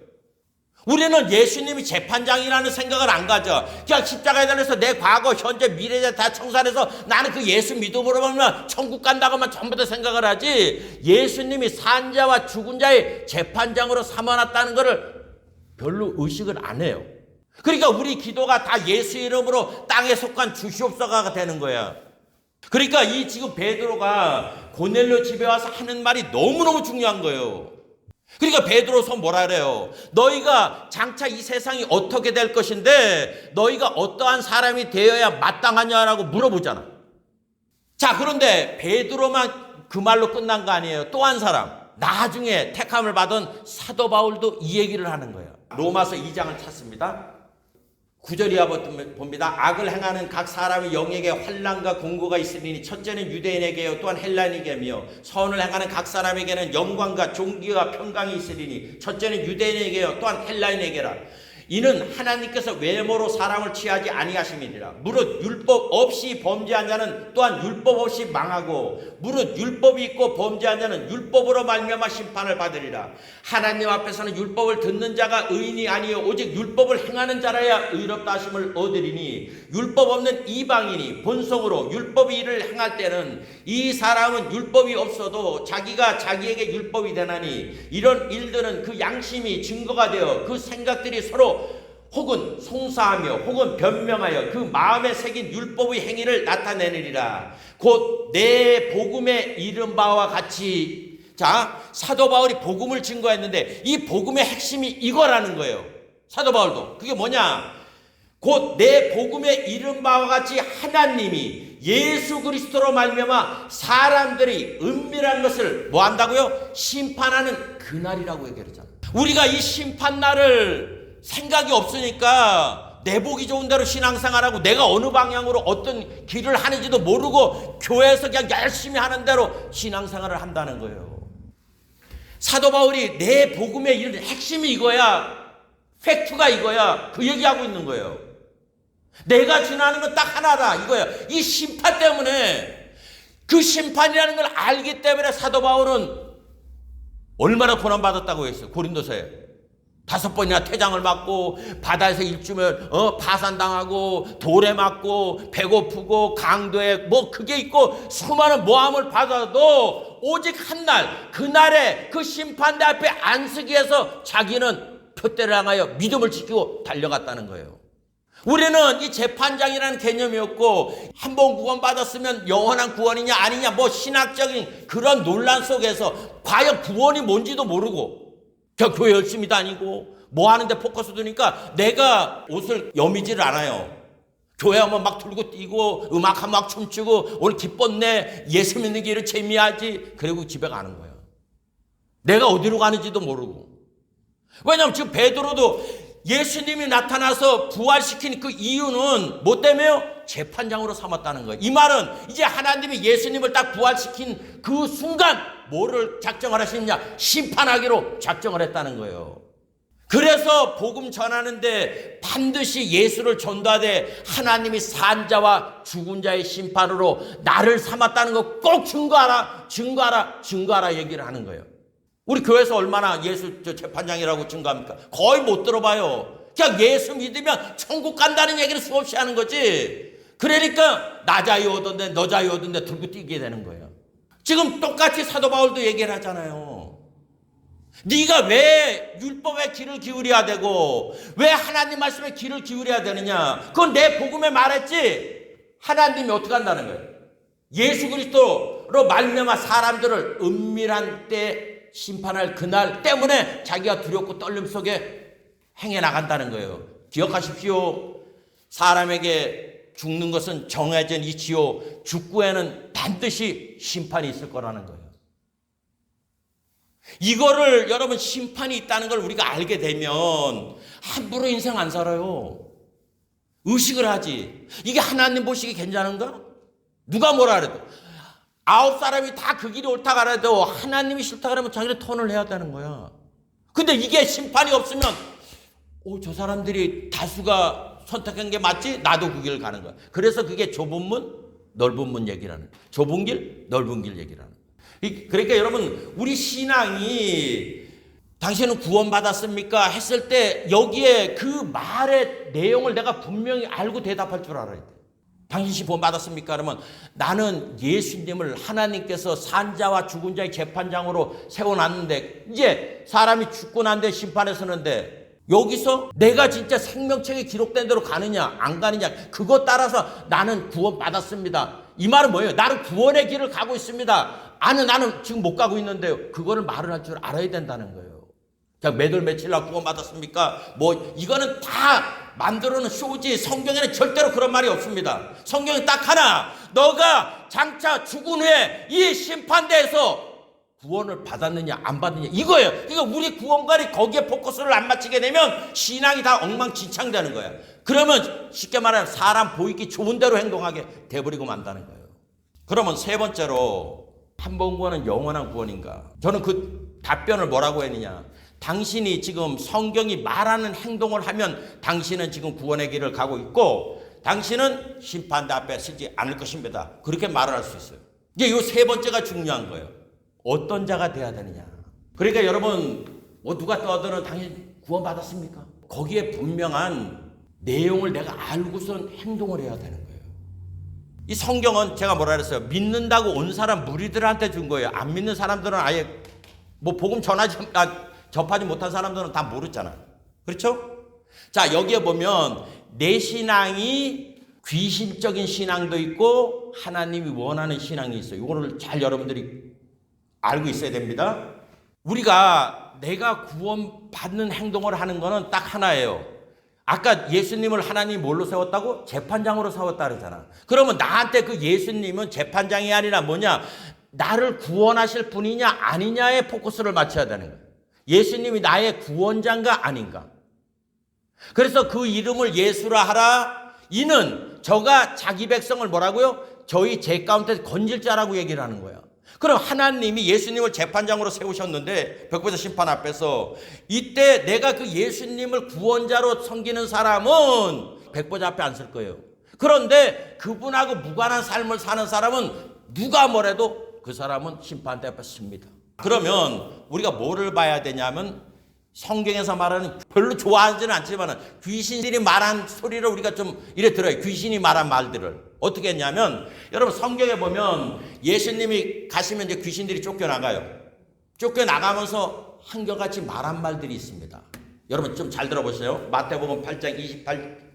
우리는 예수님이 재판장이라는 생각을 안 가져. 그냥 십자가에 달려서 내 과거, 현재, 미래에 다 청산해서 나는 그 예수 믿음으로 보면 천국 간다고만 전부 다 생각을 하지, 예수님이 산자와 죽은 자의 재판장으로 삼아놨다는 것을 별로 의식을 안 해요. 그러니까 우리 기도가 다 예수 이름으로 땅에 속한 주시옵소서가 되는 거야. 그러니까 이 지금 베드로가 고넬료 집에 와서 하는 말이 너무너무 중요한 거예요. 그러니까 베드로서 뭐라 그래요? 너희가 장차 이 세상이 어떻게 될 것인데 너희가 어떠한 사람이 되어야 마땅하냐라고 물어보잖아. 자, 그런데 베드로만 그 말로 끝난 거 아니에요. 또 한 사람, 나중에 택함을 받은 사도 바울도 이 얘기를 하는 거예요. 로마서 2장을 찾습니다. 9절이야 봅니다. 악을 행하는 각 사람의 영에게 환난과 공고가 있으니 첫째는 유대인에게요 또한 헬라인에게며 선을 행하는 각 사람에게는 영광과 존귀와 평강이 있으리니 첫째는 유대인에게요 또한 헬라인에게라. 이는 하나님께서 외모로 사람을 취하지 아니하심이니라. 무릇 율법 없이 범죄한 자는 또한 율법 없이 망하고 무릇 율법이 있고 범죄한 자는 율법으로 말미암아 심판을 받으리라. 하나님 앞에서는 율법을 듣는 자가 의인이 아니요 오직 율법을 행하는 자라야 의롭다 하심을 얻으리니 율법 없는 이방인이 본성으로 율법의 일을 행할 때는 이 사람은 율법이 없어도 자기가 자기에게 율법이 되나니 이런 일들은 그 양심이 증거가 되어 그 생각들이 서로 혹은 송사하며 혹은 변명하여 그 마음에 새긴 율법의 행위를 나타내느니라. 곧 내 복음에 이른 바와 같이. 자, 사도 바울이 복음을 증거했는데 이 복음의 핵심이 이거라는 거예요. 사도 바울도. 그게 뭐냐? 곧 내 복음에 이른 바와 같이 하나님이 예수 그리스도로 말미암아 사람들이 은밀한 것을 뭐 한다고요? 심판하는 그날이라고 얘기하잖아요. 우리가 이 심판날을 생각이 없으니까 내 보기 좋은 대로 신앙생활하고 내가 어느 방향으로 어떤 길을 하는지도 모르고 교회에서 그냥 열심히 하는 대로 신앙생활을 한다는 거예요. 사도 바울이 내 복음의 이른 핵심이 이거야. 팩트가 이거야. 그 얘기하고 있는 거예요. 내가 지나는 건 딱 하나다 이거야. 이 심판 때문에, 그 심판이라는 걸 알기 때문에 사도 바울은 얼마나 고난받았다고 했어요. 고린도서에 5번이나 퇴장을 맞고 바다에서 일주면 파산당하고 돌에 맞고 배고프고 강도에 뭐 그게 있고 수많은 모함을 받아도 오직 한 날, 그날에 그 심판대 앞에 안서기 위해서 자기는 표대를 향하여 믿음을 지키고 달려갔다는 거예요. 우리는 이 재판장이라는 개념이 없고 한 번 구원받았으면 영원한 구원이냐 아니냐 뭐 신학적인 그런 논란 속에서 과연 구원이 뭔지도 모르고 저 교회 열심히 다니고 뭐 하는데 포커스 두니까 내가 옷을 여미지를 않아요. 교회 하면 막 들고 뛰고 음악하면 막 춤추고 오늘 기뻤네, 예수 믿는 게 이렇게 재미하지, 그리고 집에 가는 거예요. 내가 어디로 가는지도 모르고. 왜냐하면 지금 베드로도 예수님이 나타나서 부활시킨 그 이유는 뭐 때문에요? 재판장으로 삼았다는 거예요. 이 말은 이제 하나님이 예수님을 딱 부활시킨 그 순간 뭐를 작정을 하시느냐? 심판하기로 작정을 했다는 거예요. 그래서 복음 전하는데 반드시 예수를 전도하되 하나님이 산자와 죽은 자의 심판으로 나를 삼았다는 거 꼭 증거하라 얘기를 하는 거예요. 우리 교회에서 얼마나 예수 재판장이라고 증거합니까? 거의 못 들어봐요. 그냥 예수 믿으면 천국 간다는 얘기를 수없이 하는 거지. 그러니까 나 자유 오던데 너 자유 오던데 들고 뛰게 되는 거예요. 지금 똑같이 사도 바울도 얘기를 하잖아요. 네가 왜 율법에 귀를 기울여야 되고 왜 하나님 말씀에 귀를 기울여야 되느냐. 그건 내 복음에 말했지. 하나님이 어떻게 한다는 거예요. 예수 그리스도로 말미암아 사람들을 은밀한 때 심판할 그날 때문에 자기가 두렵고 떨림 속에 행해 나간다는 거예요. 기억하십시오. 사람에게 죽는 것은 정해진 이치요 죽고에는 반드시 심판이 있을 거라는 거예요. 이거를 여러분 심판이 있다는 걸 우리가 알게 되면 함부로 인생 안 살아요. 의식을 하지. 이게 하나님 보시기 괜찮은가? 누가 뭐라 그래도 9사람이 다 그 길이 옳다 그래도 하나님이 싫다 그러면 자기는 턴을 해야 되는 거야. 근데 이게 심판이 없으면 저 사람들이 다수가 선택한 게 맞지? 나도 그 길을 가는 거야. 그래서 그게 좁은 문, 넓은 문 얘기라는 거야. 좁은 길, 넓은 길 얘기라는 거야. 그러니까 여러분 우리 신앙이 당신은 구원받았습니까? 했을 때 여기에 그 말의 내용을 내가 분명히 알고 대답할 줄 알아야 돼. 당신 구원받았습니까? 그러면 나는 예수님을 하나님께서 산자와 죽은 자의 재판장으로 세워놨는데 이제 사람이 죽고 난 뒤에 심판에 서는데 여기서 내가 진짜 생명책에 기록된 대로 가느냐 안 가느냐 그것 따라서 나는 구원받았습니다. 이 말은 뭐예요? 나는 구원의 길을 가고 있습니다. 나는 지금 못 가고 있는데요. 그거를 말을 할 줄 알아야 된다는 거예요. 그냥 몇월 며칠 날 구원받았습니까? 이거는 다 만들어놓은 쇼지. 성경에는 절대로 그런 말이 없습니다. 성경은 딱 하나. 너가 장차 죽은 후에 이 심판대에서 구원을 받았느냐 안 받느냐 이거예요. 그러니까 우리 구원관이 거기에 포커스를 안 맞추게 되면 신앙이 다 엉망진창되는 거야. 그러면 쉽게 말하면 사람 보이기 좋은 대로 행동하게 돼버리고 만다는 거예요. 그러면 세 번째로 한 번 구원은 영원한 구원인가? 저는 그 답변을 뭐라고 했느냐. 당신이 지금 성경이 말하는 행동을 하면 당신은 지금 구원의 길을 가고 있고 당신은 심판대 앞에 서지 않을 것입니다. 그렇게 말을 할 수 있어요. 이제 이 세 번째가 중요한 거예요. 어떤 자가 돼야 되느냐. 그러니까 여러분 누가 떠들어 당신 구원받았습니까? 거기에 분명한 내용을 내가 알고선 행동을 해야 되는 거예요. 이 성경은 제가 뭐라 그랬어요? 믿는다고 온 사람 무리들한테 준 거예요. 안 믿는 사람들은 아예 복음 접하지 못한 사람들은 다 모르잖아. 그렇죠? 자, 여기에 보면 내 신앙이 귀신적인 신앙도 있고 하나님이 원하는 신앙이 있어요. 이거를 잘 여러분들이 알고 있어야 됩니다. 우리가 내가 구원받는 행동을 하는 거는 딱 하나예요. 아까 예수님을 하나님이 뭘로 세웠다고? 재판장으로 세웠다 그러잖아. 그러면 나한테 그 예수님은 재판장이 아니라 뭐냐? 나를 구원하실 분이냐 아니냐에 포커스를 맞춰야 되는 거예요. 예수님이 나의 구원자인가 아닌가. 그래서 그 이름을 예수라 하라. 이는 저가 자기 백성을 뭐라고요? 저희 죄 가운데 건질 자라고 얘기를 하는 거야. 그럼 하나님이 예수님을 재판장으로 세우셨는데 벽보자 심판 앞에서 이때 내가 그 예수님을 구원자로 섬기는 사람은 백보자 앞에 안 설 거예요. 그런데 그분하고 무관한 삶을 사는 사람은 누가 뭐래도 그 사람은 심판대 앞에 섭니다. 그러면 우리가 뭐를 봐야 되냐면 성경에서 말하는 별로 좋아하지는 않지만 귀신들이 말한 소리를 우리가 좀 이래 들어요. 귀신이 말한 말들을 어떻게 했냐면 여러분 성경에 보면 예수님이 가시면 이제 귀신들이 쫓겨나가요. 쫓겨나가면서 한결같이 말한 말들이 있습니다. 여러분 좀 잘 들어보세요. 마태복음 8장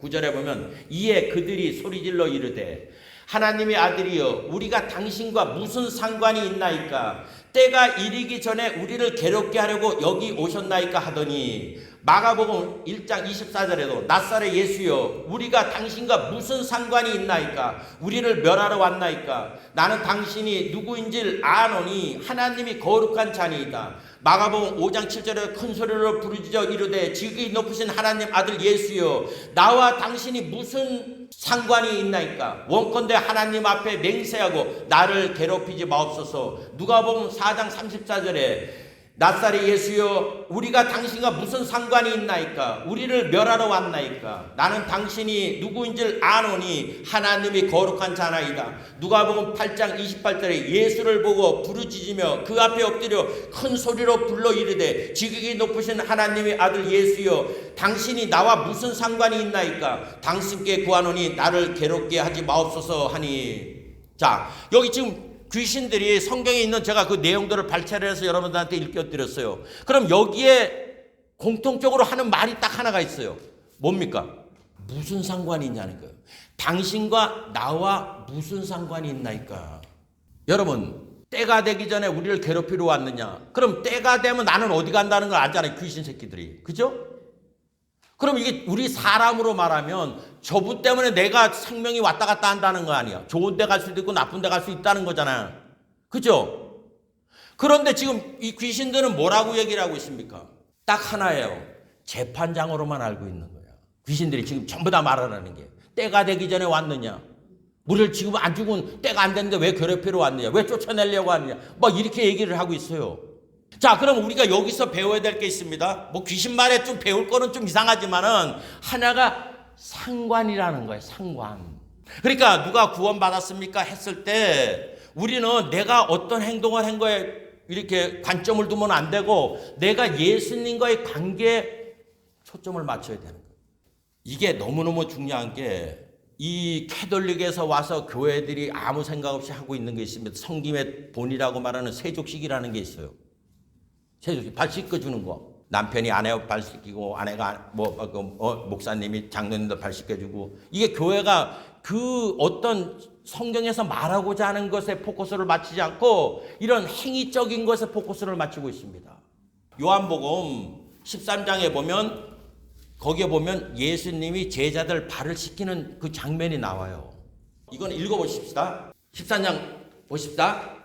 28-9절에 보면 이에 그들이 소리질러 이르되 하나님의 아들이여 우리가 당신과 무슨 상관이 있나이까 때가 이르기 전에 우리를 괴롭게 하려고 여기 오셨나이까 하더니 마가복음 1장 24절에도 낫사렛 예수여 우리가 당신과 무슨 상관이 있나이까 우리를 멸하러 왔나이까 나는 당신이 누구인지를 아노니 하나님이 거룩한 자니이다 마가복음 5장 7절에 큰 소리로 부르짖어 이르되 지극히 높으신 하나님 아들 예수여 나와 당신이 무슨 상관이 있나이까. 원컨대 하나님 앞에 맹세하고 나를 괴롭히지 마옵소서. 누가복음 4장 34절에 낫사렛 예수여 우리가 당신과 무슨 상관이 있나이까. 우리를 멸하러 왔나이까. 나는 당신이 누구인 줄 아노니 하나님이 거룩한 자나이다. 누가복음 8장 28절에 예수를 보고 부르짖으며 그 앞에 엎드려 큰 소리로 불러 이르되 지극히 높으신 하나님의 아들 예수여 당신이 나와 무슨 상관이 있나이까. 당신께 구하노니 나를 괴롭게 하지 마옵소서 하니. 자, 여기 지금 귀신들이 성경에 있는 제가 그 내용들을 발췌를 해서 여러분들한테 읽혀드렸어요. 그럼 여기에 공통적으로 하는 말이 딱 하나가 있어요. 뭡니까? 무슨 상관이 있냐는 거예요. 당신과 나와 무슨 상관이 있나이까. 여러분, 때가 되기 전에 우리를 괴롭히러 왔느냐? 그럼 때가 되면 나는 어디 간다는 걸 알잖아요. 귀신 새끼들이. 그죠? 그럼 이게 우리 사람으로 말하면 저분 때문에 내가 생명이 왔다 갔다 한다는 거 아니야. 좋은 데 갈 수도 있고 나쁜 데 갈 수 있다는 거잖아요. 그죠? 그런데 지금 이 귀신들은 뭐라고 얘기를 하고 있습니까? 딱 하나예요. 재판장으로만 알고 있는 거야. 귀신들이 지금 전부 다 말하는 게. 때가 되기 전에 왔느냐? 우리를 지금 안 죽은 때가 안 됐는데 왜 괴롭히러 왔느냐? 왜 쫓아내려고 하느냐? 막 이렇게 얘기를 하고 있어요. 자, 그럼 우리가 여기서 배워야 될 게 있습니다. 뭐 귀신 말에 좀 배울 거는 좀 이상하지만은 하나가 상관이라는 거예요. 상관. 그러니까 누가 구원받았습니까? 했을 때 우리는 내가 어떤 행동을 한 거에 이렇게 관점을 두면 안 되고 내가 예수님과의 관계에 초점을 맞춰야 되는 거예요. 이게 너무너무 중요한 게 이 캐톨릭에서 와서 교회들이 아무 생각 없이 하고 있는 게 있습니다. 성김의 본이라고 말하는 세족식이라는 게 있어요. 세족식, 발 씻겨주는 거. 남편이 아내 발 씻기고 아내가 목사님이 장로님들 발 씻겨주고. 이게 교회가 그 어떤 성경에서 말하고자 하는 것에 포커스를 맞추지 않고 이런 행위적인 것에 포커스를 맞추고 있습니다. 요한복음 13장에 보면 거기에 보면 예수님이 제자들 발을 씻기는 그 장면이 나와요. 이건 읽어보십시다. 13장 보십시다.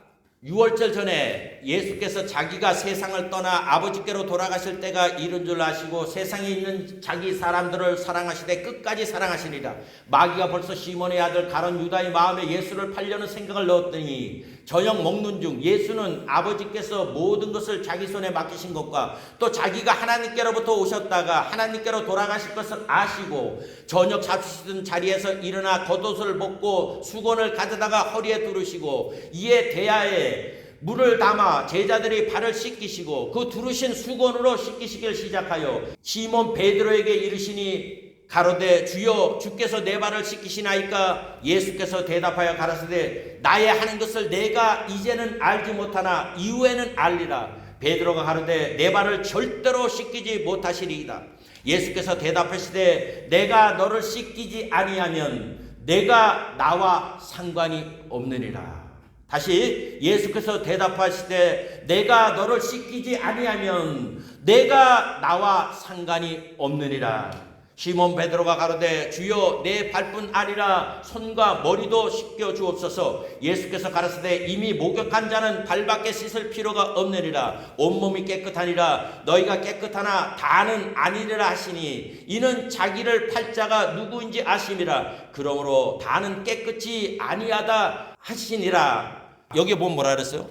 6월절 전에 예수께서 자기가 세상을 떠나 아버지께로 돌아가실 때가 이른 줄 아시고 세상에 있는 자기 사람들을 사랑하시되 끝까지 사랑하시리라. 마귀가 벌써 시몬의 아들 가룟 유다의 마음에 예수를 팔려는 생각을 넣었더니 저녁 먹는 중 예수는 아버지께서 모든 것을 자기 손에 맡기신 것과 또 자기가 하나님께로부터 오셨다가 하나님께로 돌아가실 것을 아시고 저녁 잡수시던 자리에서 일어나 겉옷을 벗고 수건을 가져다가 허리에 두르시고 이에 대야에 물을 담아 제자들이 발을 씻기시고 그 두르신 수건으로 씻기시길 시작하여 시몬 베드로에게 이르시니 가로되 주여 주께서 내 발을 씻기시나이까. 예수께서 대답하여 가라사대 나의 하는 것을 내가 이제는 알지 못하나 이후에는 알리라. 베드로가 가로되 내 발을 절대로 씻기지 못하시리이다. 예수께서 대답하시되 내가 너를 씻기지 아니하면 내가 나와 상관이 없느니라. 다시 예수께서 대답하시되 내가 너를 씻기지 아니하면 내가 나와 상관이 없느니라. 시몬 베드로가 가로되 주여 내 발뿐 아니라 손과 머리도 씻겨 주옵소서. 예수께서 가라사대 이미 목욕한 자는 발밖에 씻을 필요가 없느니라. 온몸이 깨끗하니라. 너희가 깨끗하나 다는 아니리라 하시니 이는 자기를 팔 자가 누구인지 아심이라. 그러므로 다는 깨끗이 아니하다 하시니라. 여기에 보면 뭐라 그랬어요?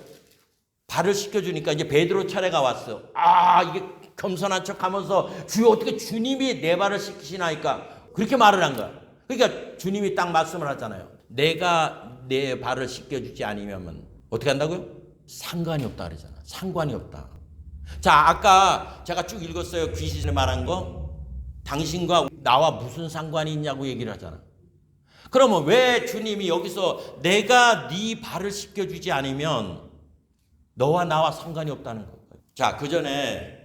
발을 씻겨주니까 이제 베드로 차례가 왔어. 이게 겸손한 척 하면서 주여 어떻게 주님이 내 발을 씻기시나이까. 그렇게 말을 한 거야. 그러니까 주님이 딱 말씀을 하잖아요. 내가 내 발을 씻겨주지 않으면 어떻게 한다고요? 상관이 없다 그러잖아. 상관이 없다. 자, 아까 제가 쭉 읽었어요. 귀신이 말한 거. 당신과 나와 무슨 상관이 있냐고 얘기를 하잖아. 그러면 왜 주님이 여기서 내가 네 발을 씻겨주지 않으면 너와 나와 상관이 없다는 거예요. 자, 그 전에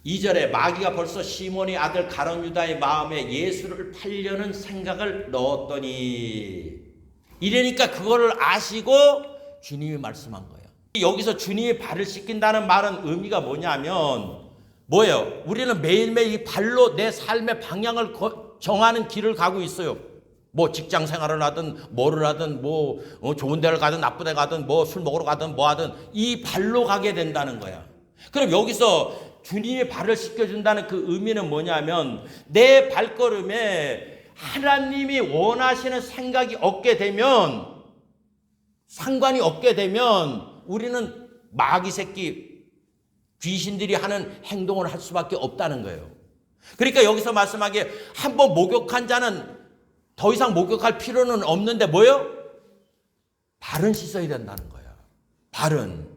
2절에 마귀가 벌써 시몬의 아들 가룟 유다의 마음에 예수를 팔려는 생각을 넣었더니 이러니까 그거를 아시고 주님이 말씀한 거예요. 여기서 주님이 발을 씻긴다는 말은 의미가 뭐냐면 뭐예요? 우리는 매일매일 이 발로 내 삶의 방향을 정하는 길을 가고 있어요. 뭐 직장 생활을 하든 뭐를 하든 좋은 데를 가든 나쁜 데 가든 뭐 술 먹으러 가든 뭐 하든 이 발로 가게 된다는 거야. 그럼 여기서 주님이 발을 씻겨준다는 그 의미는 뭐냐면 내 발걸음에 하나님이 원하시는 생각이 없게 되면, 상관이 없게 되면 우리는 마귀 새끼, 귀신들이 하는 행동을 할 수밖에 없다는 거예요. 그러니까 여기서 말씀하기에 한번 목욕한 자는 더 이상 목욕할 필요는 없는데 뭐예요? 발은 씻어야 된다는 거야. 발은.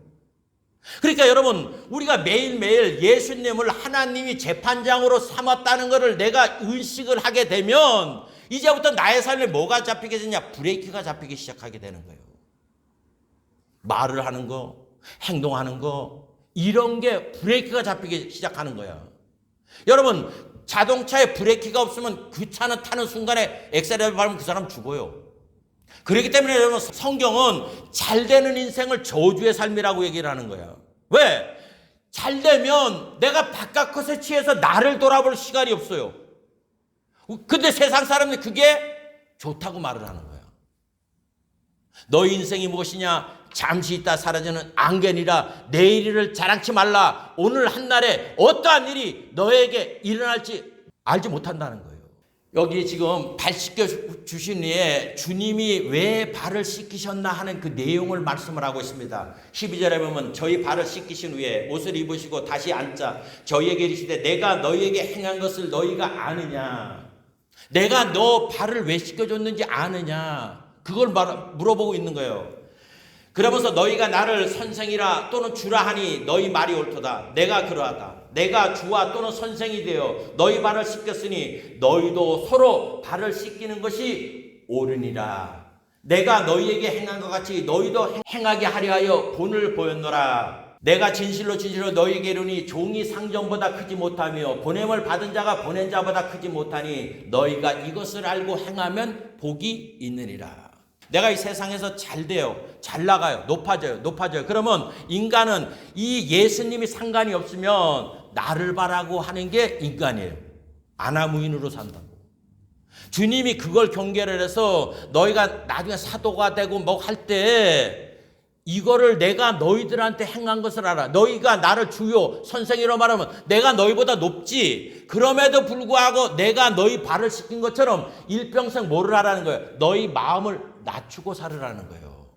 그러니까 여러분, 우리가 매일매일 예수님을 하나님이 재판장으로 삼았다는 것을 내가 의식을 하게 되면 이제부터 나의 삶에 뭐가 잡히게 되냐? 브레이크가 잡히기 시작하게 되는 거예요. 말을 하는 거, 행동하는 거, 이런 게 브레이크가 잡히기 시작하는 거야. 여러분, 자동차에 브레이크가 없으면 그 차는 타는 순간에 엑셀레이터 밟으면 그 사람 죽어요. 그렇기 때문에 여러분, 성경은 잘 되는 인생을 저주의 삶이라고 얘기를 하는 거야. 왜? 잘 되면 내가 바깥 것에 취해서 나를 돌아볼 시간이 없어요. 근데 세상 사람들이 그게 좋다고 말을 하는 거야. 너희 인생이 무엇이냐? 잠시 있다 사라지는 안개니라. 내일 일을 자랑치 말라. 오늘 한날에 어떠한 일이 너에게 일어날지 알지 못한다는 거예요. 여기 지금 발 씻겨 주신 후에 주님이 왜 발을 씻기셨나 하는 그 내용을 말씀을 하고 있습니다. 12절에 보면 저희 발을 씻기신 후에 옷을 입으시고 다시 앉자 저희에게 이르시되 내가 너희에게 행한 것을 너희가 아느냐? 내가 너 발을 왜 씻겨줬는지 아느냐? 그걸 물어보고 있는 거예요. 그러면서 너희가 나를 선생이라 또는 주라 하니 너희 말이 옳도다. 내가 그러하다. 내가 주와 또는 선생이 되어 너희 발을 씻겼으니 너희도 서로 발을 씻기는 것이 옳으니라. 내가 너희에게 행한 것 같이 너희도 행하게 하려 하여 본을 보였노라. 내가 진실로 너희에게 이르니 종이 상전보다 크지 못하며 보냄을 받은 자가 보낸 자보다 크지 못하니 너희가 이것을 알고 행하면 복이 있느니라. 내가 이 세상에서 잘 돼요. 잘 나가요. 높아져요. 그러면 인간은 이 예수님이 상관이 없으면 나를 바라고 하는 게 인간이에요. 아나무인으로 산다고. 주님이 그걸 경계를 해서 너희가 나중에 사도가 되고 뭐 할 때 이거를 내가 너희들한테 행한 것을 알아. 너희가 나를 주요 선생이라고 말하면 내가 너희보다 높지. 그럼에도 불구하고 내가 너희 발을 씻긴 것처럼 일평생 뭐를 하라는 거예요? 너희 마음을 낮추고 살으라는 거예요.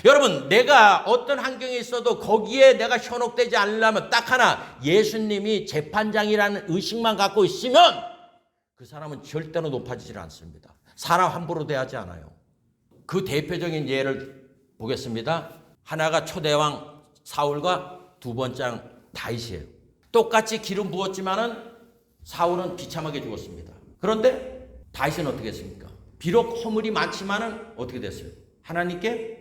여러분, 내가 어떤 환경에 있어도 거기에 내가 현혹되지 않으려면 딱 하나, 예수님이 재판장이라는 의식만 갖고 있으면 그 사람은 절대로 높아지질 않습니다. 사람 함부로 대하지 않아요. 그 대표적인 예를 보겠습니다. 하나가 초대왕 사울과 두 번째 왕 다윗이에요. 똑같이 기름 부었지만은 사울은 비참하게 죽었습니다. 그런데 다윗은 어떻게 했습니까? 비록 허물이 많지만은 어떻게 됐어요? 하나님께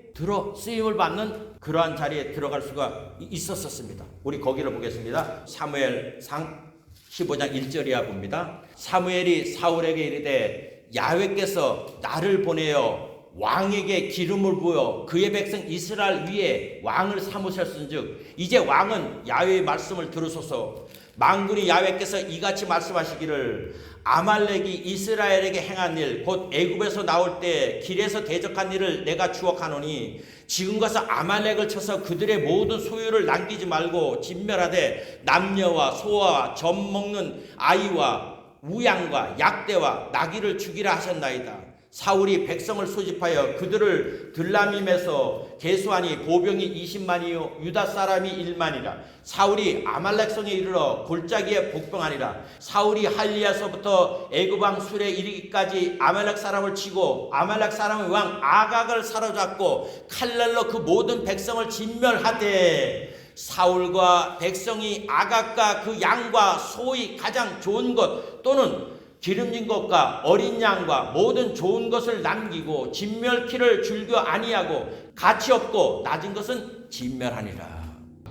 쓰임을 받는 그러한 자리에 들어갈 수가 있었습니다. 우리 거기를 보겠습니다. 사무엘상 15장 1절이야 봅니다. 사무엘이 사울에게 이르되 야훼께서 나를 보내어 왕에게 기름을 부어 그의 백성 이스라엘 위에 왕을 삼으셨은즉 이제 왕은 야훼의 말씀을 들으소서. 만군의 야훼께서 이같이 말씀하시기를 아말렉이 이스라엘에게 행한 일 곧 애굽에서 나올 때 길에서 대적한 일을 내가 추억하노니 지금 가서 아말렉을 쳐서 그들의 모든 소유를 남기지 말고 진멸하되 남녀와 소와 젖 먹는 아이와 우양과 약대와 나귀를 죽이라 하셨나이다. 사울이 백성을 소집하여 그들을 들라밈에서 계수하니 보병이 20만이요 유다 사람이 1만이라. 사울이 아말렉 성에 이르러 골짜기에 복병하니라. 사울이 할리아서부터 애굽 왕 술에 이르기까지 아말렉 사람을 치고 아말렉 사람의 왕 아각을 사로잡고 칼날로 그 모든 백성을 진멸하되 사울과 백성이 아각과 그 양과 소의 가장 좋은 것 또는 기름진 것과 어린 양과 모든 좋은 것을 남기고 진멸키를 즐겨 아니하고 가치 없고 낮은 것은 진멸하니라.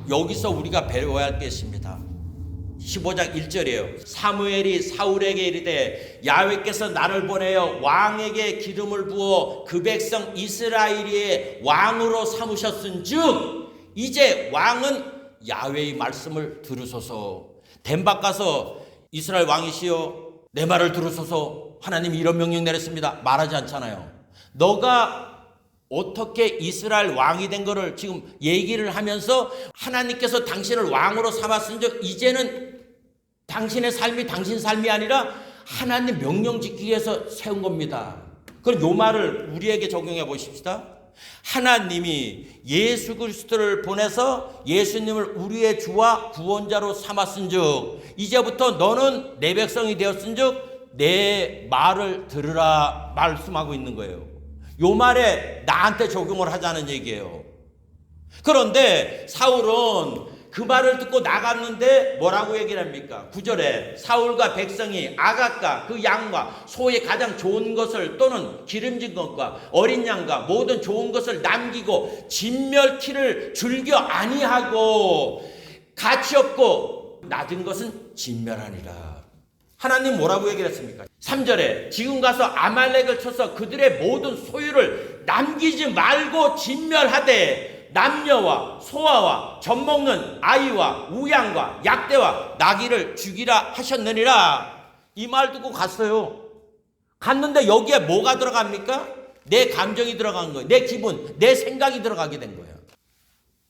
여기서 우리가 배워야 할 게 있습니다. 15장 1절이에요. 사무엘이 사울에게 이르되 야훼께서 나를 보내어 왕에게 기름을 부어 그 백성 이스라엘의 왕으로 삼으셨은즉 이제 왕은 야훼의 말씀을 들으소서. 덴박 가서 이스라엘 왕이시여 내 말을 들으소서. 하나님이 이런 명령 내렸습니다. 말하지 않잖아요. 너가 어떻게 이스라엘 왕이 된 거를 지금 얘기를 하면서 하나님께서 당신을 왕으로 삼았은즉 이제는 당신의 삶이 당신 삶이 아니라 하나님 명령 지키기 위해서 세운 겁니다. 그럼 요 말을 우리에게 적용해 보십시다. 하나님이 예수 그리스도를 보내서 예수님을 우리의 주와 구원자로 삼았은즉 이제부터 너는 내 백성이 되었은즉 내 말을 들으라 말씀하고 있는 거예요. 요 말에 나한테 적용을 하자는 얘기예요. 그런데 사울은 그 말을 듣고 나갔는데 뭐라고 얘기를 합니까? 9절에 사울과 백성이 아각과 그 양과 소의 가장 좋은 것을 또는 기름진 것과 어린 양과 모든 좋은 것을 남기고 진멸키를 즐겨 아니하고 가치 없고 낮은 것은 진멸하니라. 하나님 뭐라고 얘기를 했습니까? 3절에 지금 가서 아말렉을 쳐서 그들의 모든 소유를 남기지 말고 진멸하되 남녀와 소아와 젖먹는 아이와 우양과 약대와 나귀를 죽이라 하셨느니라. 이 말 듣고 갔어요. 갔는데 여기에 뭐가 들어갑니까? 내 감정이 들어간 거예요. 내 기분, 내 생각이 들어가게 된 거예요.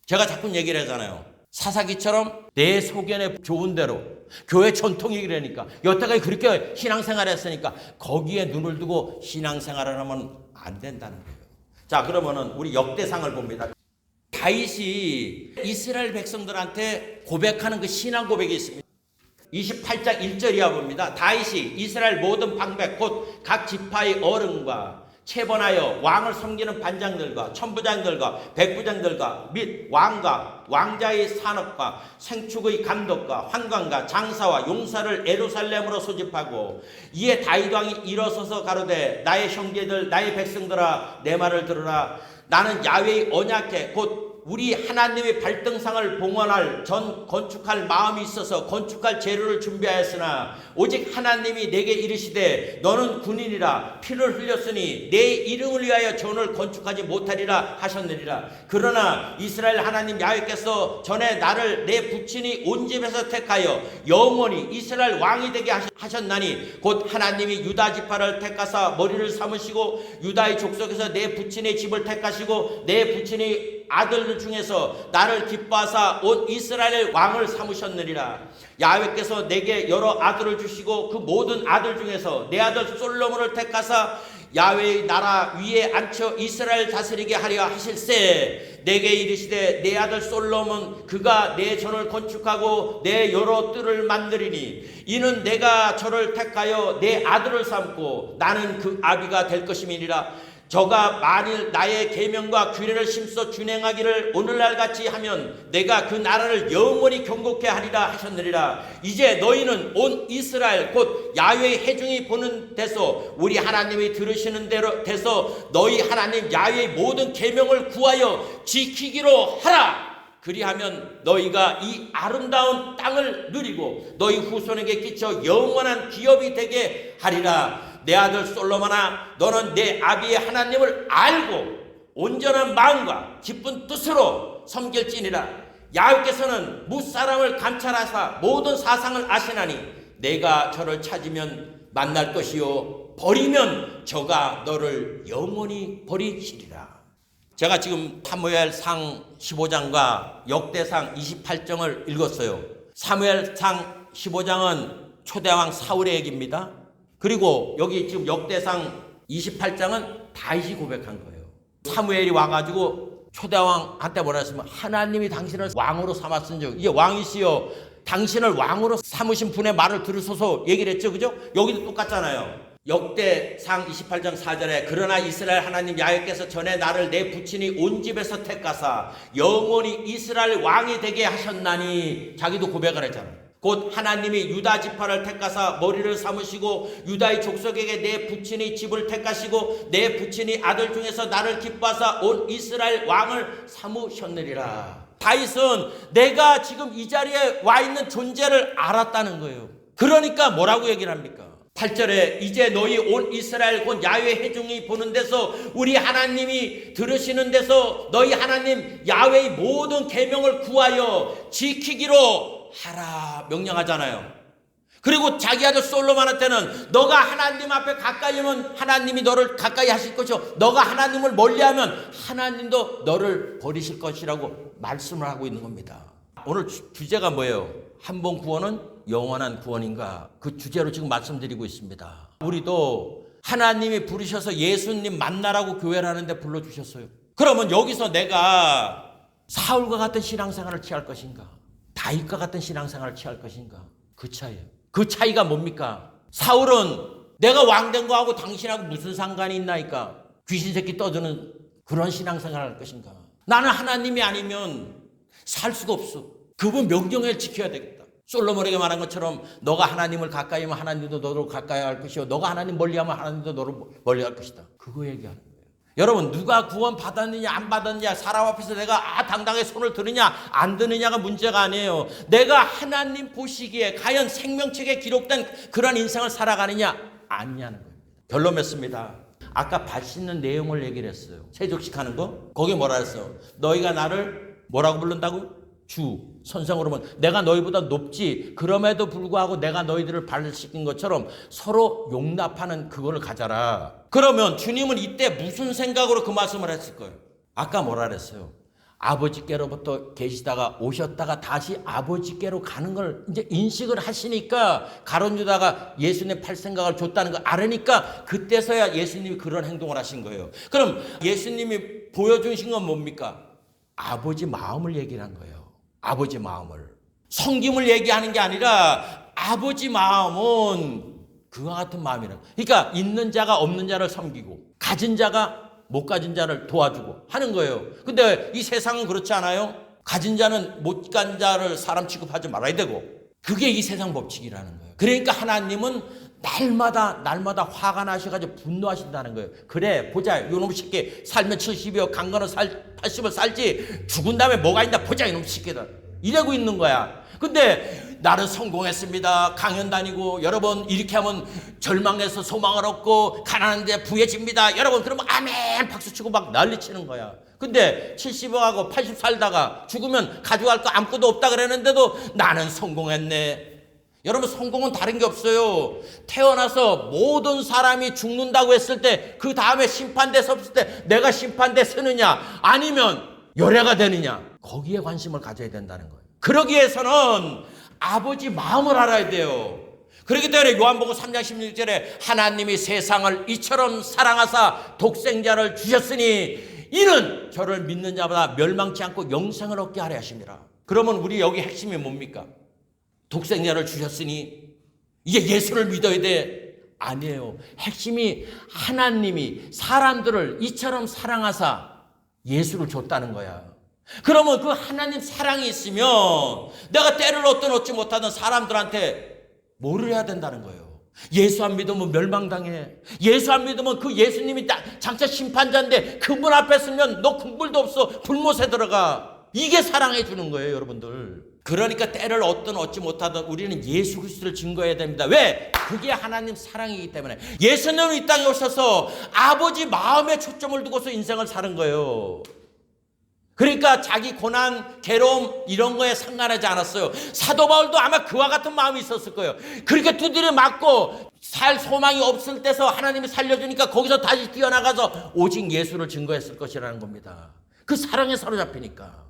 제가 자꾸 얘기를 하잖아요. 사사기처럼 내 소견에 좋은 대로 교회 전통이 그러니까 여태까지 그렇게 신앙생활을 했으니까 거기에 눈을 두고 신앙생활을 하면 안 된다는 거예요. 자, 그러면은 우리 역대상을 봅니다. 다윗이 이스라엘 백성들한테 고백하는 그 신앙 고백이 있습니다. 28장 1절 이하 봅니다. 다윗이 이스라엘 모든 방백 곧 각 지파의 어른과 체번하여 왕을 섬기는 반장들과 천부장들과 백부장들과 및 왕과 왕자의 산업과 생축의 감독과 환관과 장사와 용사를 예루살렘으로 소집하고 이에 다윗 왕이 일어서서 가로되 나의 형제들 나의 백성들아 내 말을 들으라. 나는 야훼의 언약궤 곧 우리 하나님의 발등상을 봉헌할 전 건축할 마음이 있어서 건축할 재료를 준비하였으나 오직 하나님이 내게 이르시되 너는 군인이라 피를 흘렸으니 내 이름을 위하여 전을 건축하지 못하리라 하셨느니라. 그러나 이스라엘 하나님 야훼께서 전에 나를 내 부친이 온 집에서 택하여 영원히 이스라엘 왕이 되게 하셨나니 곧 하나님이 유다 지파를 택하사 머리를 삼으시고 유다의 족속에서 내 부친의 집을 택하시고 내 부친의 아들 중에서 나를 기뻐하사 온 이스라엘 왕을 삼으셨느니라. 야훼께서 내게 여러 아들을 주시고 그 모든 아들 중에서 내 아들 솔로몬을 택하사 야훼의 나라 위에 앉혀 이스라엘 다스리게 하려 하실세 내게 이르시되 내 아들 솔로몬 그가 내 전을 건축하고 내 여러 뜰을 만드리니 이는 내가 저를 택하여 내 아들을 삼고 나는 그 아비가 될 것임이니라. 저가 만일 나의 계명과 규례를 심써 준행하기를 오늘날 같이 하면 내가 그 나라를 영원히 경고케 하리라 하셨느니라. 이제 너희는 온 이스라엘 곧 야훼의 회중이 보는 데서 우리 하나님이 들으시는 대로 돼서 너희 하나님 야훼의 모든 계명을 구하여 지키기로 하라. 그리하면 너희가 이 아름다운 땅을 누리고 너희 후손에게 끼쳐 영원한 기업이 되게 하리라. 내 아들 솔로몬아 너는 내 아비의 하나님을 알고 온전한 마음과 기쁜 뜻으로 섬길지니라. 야훼께서는 무사람을 감찰하사 모든 사상을 아시나니 내가 저를 찾으면 만날 것이요 버리면 저가 너를 영원히 버리시리라. 제가 지금 사무엘상 15장과 역대상 28장을 읽었어요. 사무엘상 15장은 초대왕 사울의 얘기입니다. 그리고 여기 지금 역대상 28장은 다윗이 고백한 거예요. 사무엘이 와가지고 초대왕한테 뭐라 했으면 하나님이 당신을 왕으로 삼았은즉 이제 왕이시여 당신을 왕으로 삼으신 분의 말을 들으소서 얘기를 했죠. 그죠? 여기도 똑같잖아요. 역대상 28장 4절에 그러나 이스라엘 하나님 야훼께서 전에 나를 내 부친이 온 집에서 택하사 영원히 이스라엘 왕이 되게 하셨나니 자기도 고백을 했잖아요. 곧 하나님이 유다 지파를 택하사 머리를 삼으시고 유다의 족속에게 내 부친의 집을 택하시고 내 부친의 아들 중에서 나를 기뻐하사 온 이스라엘 왕을 삼으셨느니라. 다윗은 내가 지금 이 자리에 와 있는 존재를 알았다는 거예요. 그러니까 뭐라고 얘기를 합니까? 8절에 이제 너희 온 이스라엘 곧 야훼 회중이 보는 데서 우리 하나님이 들으시는 데서 너희 하나님 야훼의 모든 계명을 구하여 지키기로 하라 명령하잖아요. 그리고 자기 아들 솔로몬한테는 너가 하나님 앞에 가까이 오면 하나님이 너를 가까이 하실 것이요 너가 하나님을 멀리하면 하나님도 너를 버리실 것이라고 말씀을 하고 있는 겁니다. 오늘 주제가 뭐예요? 한 번 구원은 영원한 구원인가? 그 주제로 지금 말씀드리고 있습니다. 우리도 하나님이 부르셔서 예수님 만나라고 교회를 하는데 불러주셨어요. 그러면 여기서 내가 사울과 같은 신앙생활을 취할 것인가? 다윗과 같은 신앙생활을 취할 것인가? 그 차이예요. 그 차이가 뭡니까? 사울은 내가 왕된 거하고 당신하고 무슨 상관이 있나이까? 귀신 새끼 떠드는 그런 신앙생활을 할 것인가? 나는 하나님이 아니면 살 수가 없어. 그분 명령을 지켜야 되겠다. 솔로몬에게 말한 것처럼 너가 하나님을 가까이 하면 하나님도 너를 가까이 할 것이요 너가 하나님 멀리하면 하나님도 너를 멀리할 것이다. 그거 얘기하는 거예요. 여러분 누가 구원 받았느냐 안 받았느냐 사람 앞에서 내가 당당하게 손을 드느냐 안 드느냐가 문제가 아니에요. 내가 하나님 보시기에 과연 생명책에 기록된 그런 인생을 살아가느냐 아니냐는 거예요. 결론 맺습니다. 아까 밭 씻는 내용을 얘기를 했어요. 세족식 하는 거 거기 뭐라 했어요? 너희가 나를 뭐라고 부른다고요? 주 선생으로 보면 내가 너희보다 높지 그럼에도 불구하고 내가 너희들을 발을 씻긴 것처럼 서로 용납하는 그거를 가져라. 그러면 주님은 이때 무슨 생각으로 그 말씀을 했을 거예요? 아까 뭐라 그랬어요? 아버지께로부터 계시다가 오셨다가 다시 아버지께로 가는 걸 이제 인식을 하시니까 가룟 유다가 예수님 팔 생각을 줬다는 걸 알으니까 그때서야 예수님이 그런 행동을 하신 거예요. 그럼 예수님이 보여주신 건 뭡니까? 아버지 마음을 얘기를 한 거예요. 아버지 마음을. 섬김을 얘기하는 게 아니라 아버지 마음은 그와 같은 마음이라고. 그러니까 있는 자가 없는 자를 섬기고 가진 자가 못 가진 자를 도와주고 하는 거예요. 근데 이 세상은 그렇지 않아요? 가진 자는 못 간 자를 사람 취급하지 말아야 되고 그게 이 세상 법칙이라는 거예요. 그러니까 하나님은 날마다 화가 나셔가지고 분노하신다는 거예요. 그래 보자 이놈 새끼 살면 70이요 강건은 80을 살지 죽은 다음에 뭐가 있나 보자 이놈 새끼들 이러고 있는 거야. 근데 나는 성공했습니다. 강연 다니고 여러분 이렇게 하면 절망해서 소망을 얻고 가난한데 부해집니다. 여러분 그러면 아멘 박수치고 막 난리치는 거야. 근데 70하고 80 살다가 죽으면 가져갈 거 아무것도 없다 그랬는데도 나는 성공했네. 여러분 성공은 다른 게 없어요. 태어나서 모든 사람이 죽는다고 했을 때 그 다음에 심판대 섰을 때 내가 심판대 서느냐 아니면 열애가 되느냐 거기에 관심을 가져야 된다는 거예요. 그러기 위해서는 아버지 마음을 알아야 돼요. 그렇기 때문에 요한복음 3장 16절에 하나님이 세상을 이처럼 사랑하사 독생자를 주셨으니 이는 저를 믿는 자보다 멸망치 않고 영생을 얻게 하려 하십니다. 그러면 우리 여기 핵심이 뭡니까? 독생자를 주셨으니 이제 예수를 믿어야 돼? 아니에요. 핵심이 하나님이 사람들을 이처럼 사랑하사 예수를 줬다는 거야. 그러면 그 하나님 사랑이 있으면 내가 때를 얻지 못하는 사람들한테 뭐를 해야 된다는 거예요. 예수 안 믿으면 멸망당해. 예수 안 믿으면 그 예수님이 장차 심판자인데 그분 앞에 서면 너 국물도 없어. 불못에 들어가. 이게 사랑해 주는 거예요, 여러분들. 그러니까 때를 얻지 못하던 우리는 예수 그리스도를 증거해야 됩니다. 왜? 그게 하나님 사랑이기 때문에. 예수님은 이 땅에 오셔서 아버지 마음에 초점을 두고서 인생을 사는 거예요. 그러니까 자기 고난, 괴로움 이런 거에 상관하지 않았어요. 사도 바울도 아마 그와 같은 마음이 있었을 거예요. 그렇게 두드려 맞고 살 소망이 없을 때서 하나님이 살려주니까 거기서 다시 뛰어나가서 오직 예수를 증거했을 것이라는 겁니다. 그 사랑에 사로잡히니까.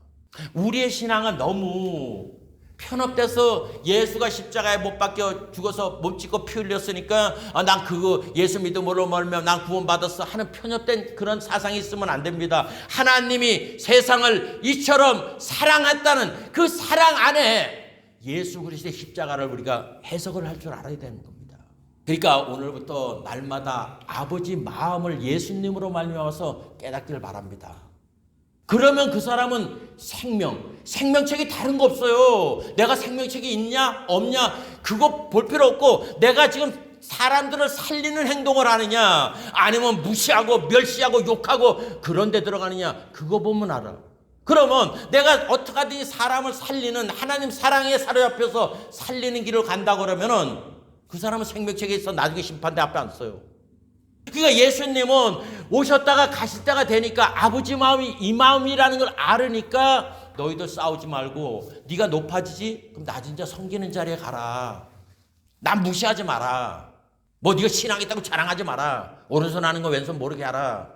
우리의 신앙은 너무 편협돼서 예수가 십자가에 못 박혀 죽어서 몸짓고 피 흘렸으니까 난 그거 예수 믿음으로 멀면 난 구원받았어 하는 편협된 그런 사상이 있으면 안 됩니다. 하나님이 세상을 이처럼 사랑했다는 그 사랑 안에 예수 그리스도의 십자가를 우리가 해석을 할 줄 알아야 되는 겁니다. 그러니까 오늘부터 날마다 아버지 마음을 예수님으로 말미암아서 깨닫기를 바랍니다. 그러면 그 사람은 생명책이 다른 거 없어요. 내가 생명책이 있냐 없냐 그거 볼 필요 없고 내가 지금 사람들을 살리는 행동을 하느냐 아니면 무시하고 멸시하고 욕하고 그런 데 들어가느냐 그거 보면 알아. 그러면 내가 어떻게 하든지 사람을 살리는 하나님 사랑에 사로잡혀서 살리는 길을 간다고 그러면은 그 사람은 생명책에 있어 나중에 심판대 앞에 안 서요. 그러니까 예수님은 오셨다가 가실 때가 되니까 아버지 마음이 이 마음이라는 걸 알으니까 너희들 싸우지 말고 네가 높아지지? 그럼 낮은 자 섬기는 자리에 가라. 남 무시하지 마라. 뭐 네가 신앙 있다고 자랑하지 마라. 오른손 하는 거 왼손 모르게 하라.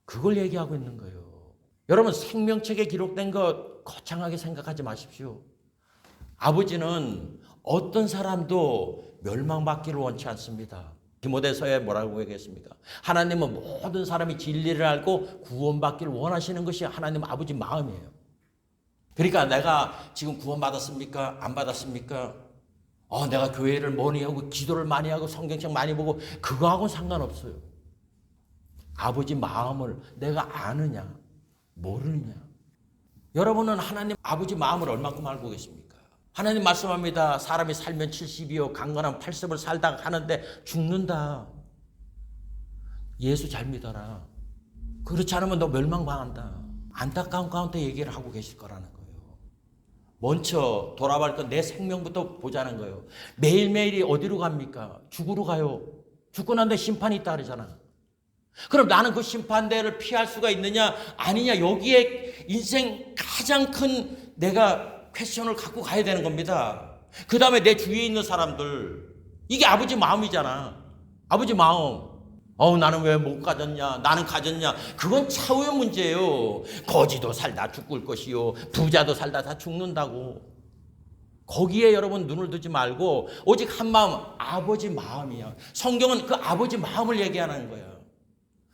그걸 얘기하고 있는 거예요. 여러분, 생명책에 기록된 것 거창하게 생각하지 마십시오. 아버지는 어떤 사람도 멸망받기를 원치 않습니다. 디모데서에 뭐라고 얘기했습니까? 하나님은 모든 사람이 진리를 알고 구원받기를 원하시는 것이 하나님 아버지 마음이에요. 그러니까 내가 지금 구원받았습니까? 안 받았습니까? 내가 교회를 많이 하고 기도를 많이 하고 성경책 많이 보고 그거하고는 상관없어요. 아버지 마음을 내가 아느냐 모르느냐. 여러분은 하나님 아버지 마음을 얼마큼 알고 계십니까? 하나님 말씀합니다. 사람이 살면 70이요 강건한 80을 살다가 하는데 죽는다. 예수 잘 믿어라. 그렇지 않으면 너 멸망당한다. 안타까운 가운데 얘기를 하고 계실 거라는 거예요. 먼저 돌아갈 건 내 생명부터 보자는 거예요. 매일매일이 어디로 갑니까? 죽으러 가요. 죽고 난 뒤에 심판이 있다 그러잖아. 그럼 나는 그 심판대를 피할 수가 있느냐 아니냐, 여기에 인생 가장 큰 내가 퀘스천을 갖고 가야 되는 겁니다. 그 다음에 내 주위에 있는 사람들, 이게 아버지 마음이잖아. 아버지 마음. 나는 왜 못 가졌냐, 나는 가졌냐. 그건 차후의 문제예요. 거지도 살다 죽을 것이요 부자도 살다 다 죽는다고. 거기에 여러분 눈을 두지 말고 오직 한 마음, 아버지 마음이야. 성경은 그 아버지 마음을 얘기하는 거야.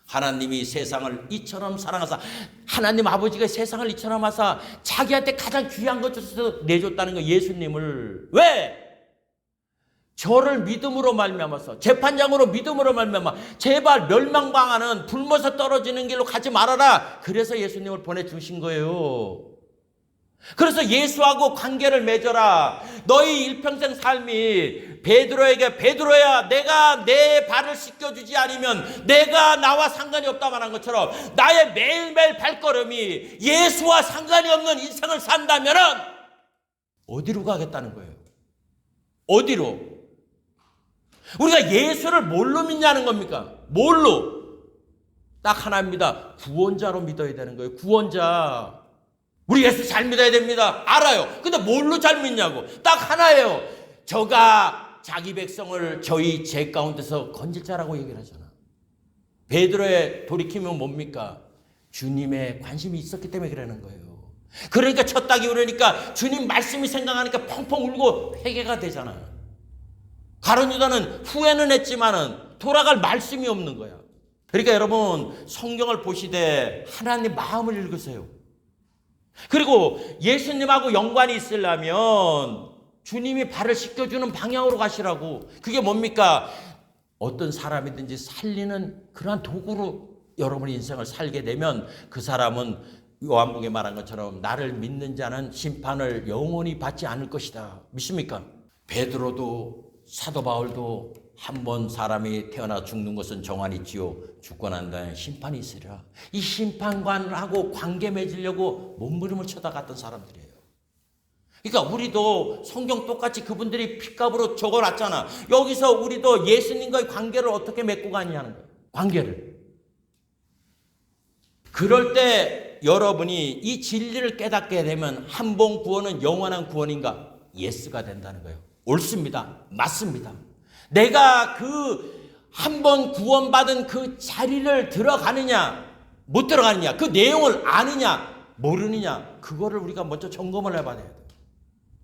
하나님이 세상을 이처럼 사랑하사, 하나님 아버지가 세상을 이처럼 하사 자기한테 가장 귀한 것을 내줬다는 거, 예수님을. 왜? 저를 믿음으로 말미암아서, 재판장으로 믿음으로 말미암아 제발 멸망당하는 굶어서 떨어지는 길로 가지 말아라. 그래서 예수님을 보내주신 거예요. 그래서 예수하고 관계를 맺어라. 너희 일평생 삶이 베드로에게, 베드로야 내가 내 발을 씻겨주지 않으면 내가 나와 상관이 없다 말한 것처럼 나의 매일매일 발걸음이 예수와 상관이 없는 인생을 산다면 어디로 가겠다는 거예요? 어디로? 우리가 예수를 뭘로 믿냐는 겁니까? 뭘로? 딱 하나입니다. 구원자로 믿어야 되는 거예요. 구원자. 우리 예수 잘 믿어야 됩니다. 알아요. 근데 뭘로 잘 믿냐고. 딱 하나예요. 저가 자기 백성을 저희 죄 가운데서 건질 자라고 얘기를 하잖아. 베드로의 돌이킴은 뭡니까? 주님의 관심이 있었기 때문에 그러는 거예요. 그러니까 첫 닭이 오르니까 주님 말씀이 생각하니까 펑펑 울고 회개가 되잖아. 가룟 유다는 후회는 했지만은 돌아갈 말씀이 없는 거야. 그러니까 여러분, 성경을 보시되 하나님 마음을 읽으세요. 그리고 예수님하고 연관이 있으려면 주님이 발을 씻겨주는 방향으로 가시라고. 그게 뭡니까? 어떤 사람이든지 살리는 그러한 도구로 여러분의 인생을 살게 되면 그 사람은 요한복음에 말한 것처럼 나를 믿는 자는 심판을 영원히 받지 않을 것이다. 믿습니까? 베드로도 사도 바울도 한 번 사람이 태어나 죽는 것은 정한이 있지요. 죽고 난 다음에 심판이 있으리라. 이 심판관하고 관계 맺으려고 몸부림을 쳐다갔던 사람들이에요. 그러니까 우리도 성경 똑같이 그분들이 핏값으로 적어놨잖아. 여기서 우리도 예수님과의 관계를 어떻게 맺고 가느냐는 거예요. 관계를. 그럴 때 여러분이 이 진리를 깨닫게 되면 한 번 구원은 영원한 구원인가? 예스가 된다는 거예요. 옳습니다. 맞습니다. 내가 그 한 번 구원받은 그 자리를 들어가느냐 못 들어가느냐, 그 내용을 아느냐 모르느냐, 그거를 우리가 먼저 점검을 해봐야 돼요.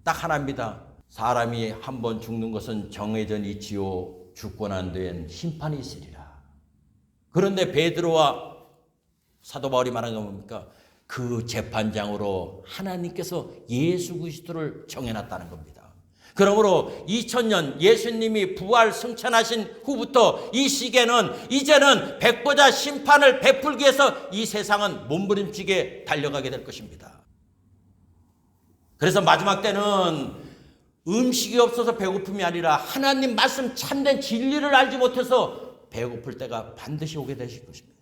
딱 하나입니다. 사람이 한 번 죽는 것은 정해져 있지요. 죽고 난 뒤엔 심판이 있으리라. 그런데 베드로와 사도 바울이 말한 건 뭡니까? 그 재판장으로 하나님께서 예수 그리스도를 정해놨다는 겁니다. 그러므로 2000년 예수님이 부활 승천하신 후부터 이 시기에는 이제는 백보자 심판을 베풀기 위해서 이 세상은 몸부림치게 달려가게 될 것입니다. 그래서 마지막 때는 음식이 없어서 배고픔이 아니라 하나님 말씀 참된 진리를 알지 못해서 배고플 때가 반드시 오게 되실 것입니다.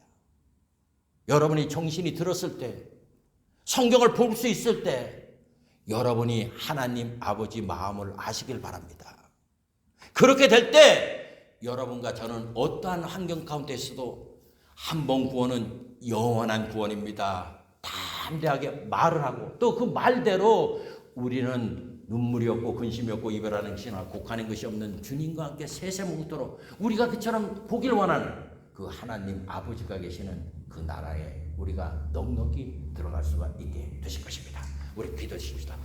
여러분이 정신이 들었을 때, 성경을 볼 수 있을 때 여러분이 하나님 아버지 마음을 아시길 바랍니다. 그렇게 될 때 여러분과 저는 어떠한 환경 가운데서도 한 번 구원은 영원한 구원입니다. 담대하게 말을 하고 또 그 말대로 우리는 눈물이 없고 근심이 없고 이별하는 것이나 곡하는 것이 없는 주님과 함께 세세뭉토록 우리가 그처럼 보길 원하는 그 하나님 아버지가 계시는 그 나라에 우리가 넉넉히 들어갈 수가 있게 되실 것입니다. 우리 기도하십시다.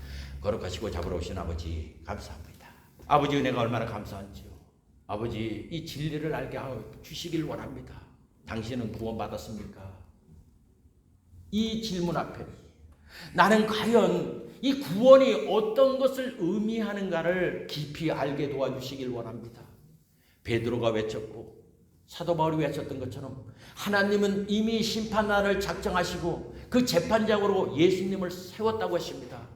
거룩하시고 잡으러 오신 아버지 감사합니다. 아버지 은혜가 얼마나 감사한지요. 아버지 이 진리를 알게 주시길 원합니다. 당신은 구원받았습니까? 이 질문 앞에 나는 과연 이 구원이 어떤 것을 의미하는가를 깊이 알게 도와주시길 원합니다. 베드로가 외쳤고 사도 바울이 외쳤던 것처럼 하나님은 이미 심판날을 작정하시고 그 재판장으로 예수님을 세웠다고 하십니다.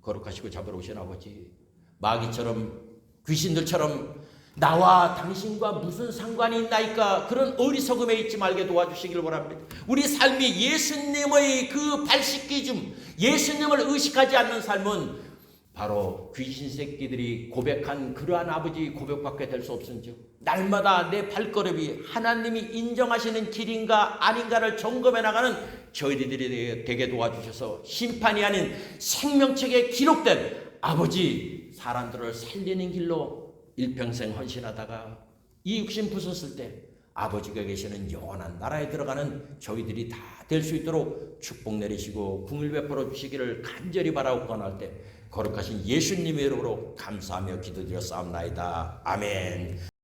거룩하시고 잡으러 오신 아버지, 마귀처럼 귀신들처럼 나와 당신과 무슨 상관이 있나이까 그런 어리석음에 있지 말게 도와주시길 원합니다. 우리 삶이 예수님의 그 발식기줌, 예수님을 의식하지 않는 삶은 바로 귀신 새끼들이 고백한 그러한 아버지 고백밖에 될 수 없은지요. 날마다 내 발걸음이 하나님이 인정하시는 길인가 아닌가를 점검해 나가는 저희들이 되게 도와주셔서 심판이 아닌 생명책에 기록된 아버지 사람들을 살리는 길로 일평생 헌신하다가 이 육신 부쉈을 때 아버지가 계시는 영원한 나라에 들어가는 저희들이 다 될 수 있도록 축복 내리시고 긍휼 베풀어 주시기를 간절히 바라고 권할 때 거룩하신 예수님의 이름으로 감사하며 기도드렸사옵나이다. 아멘.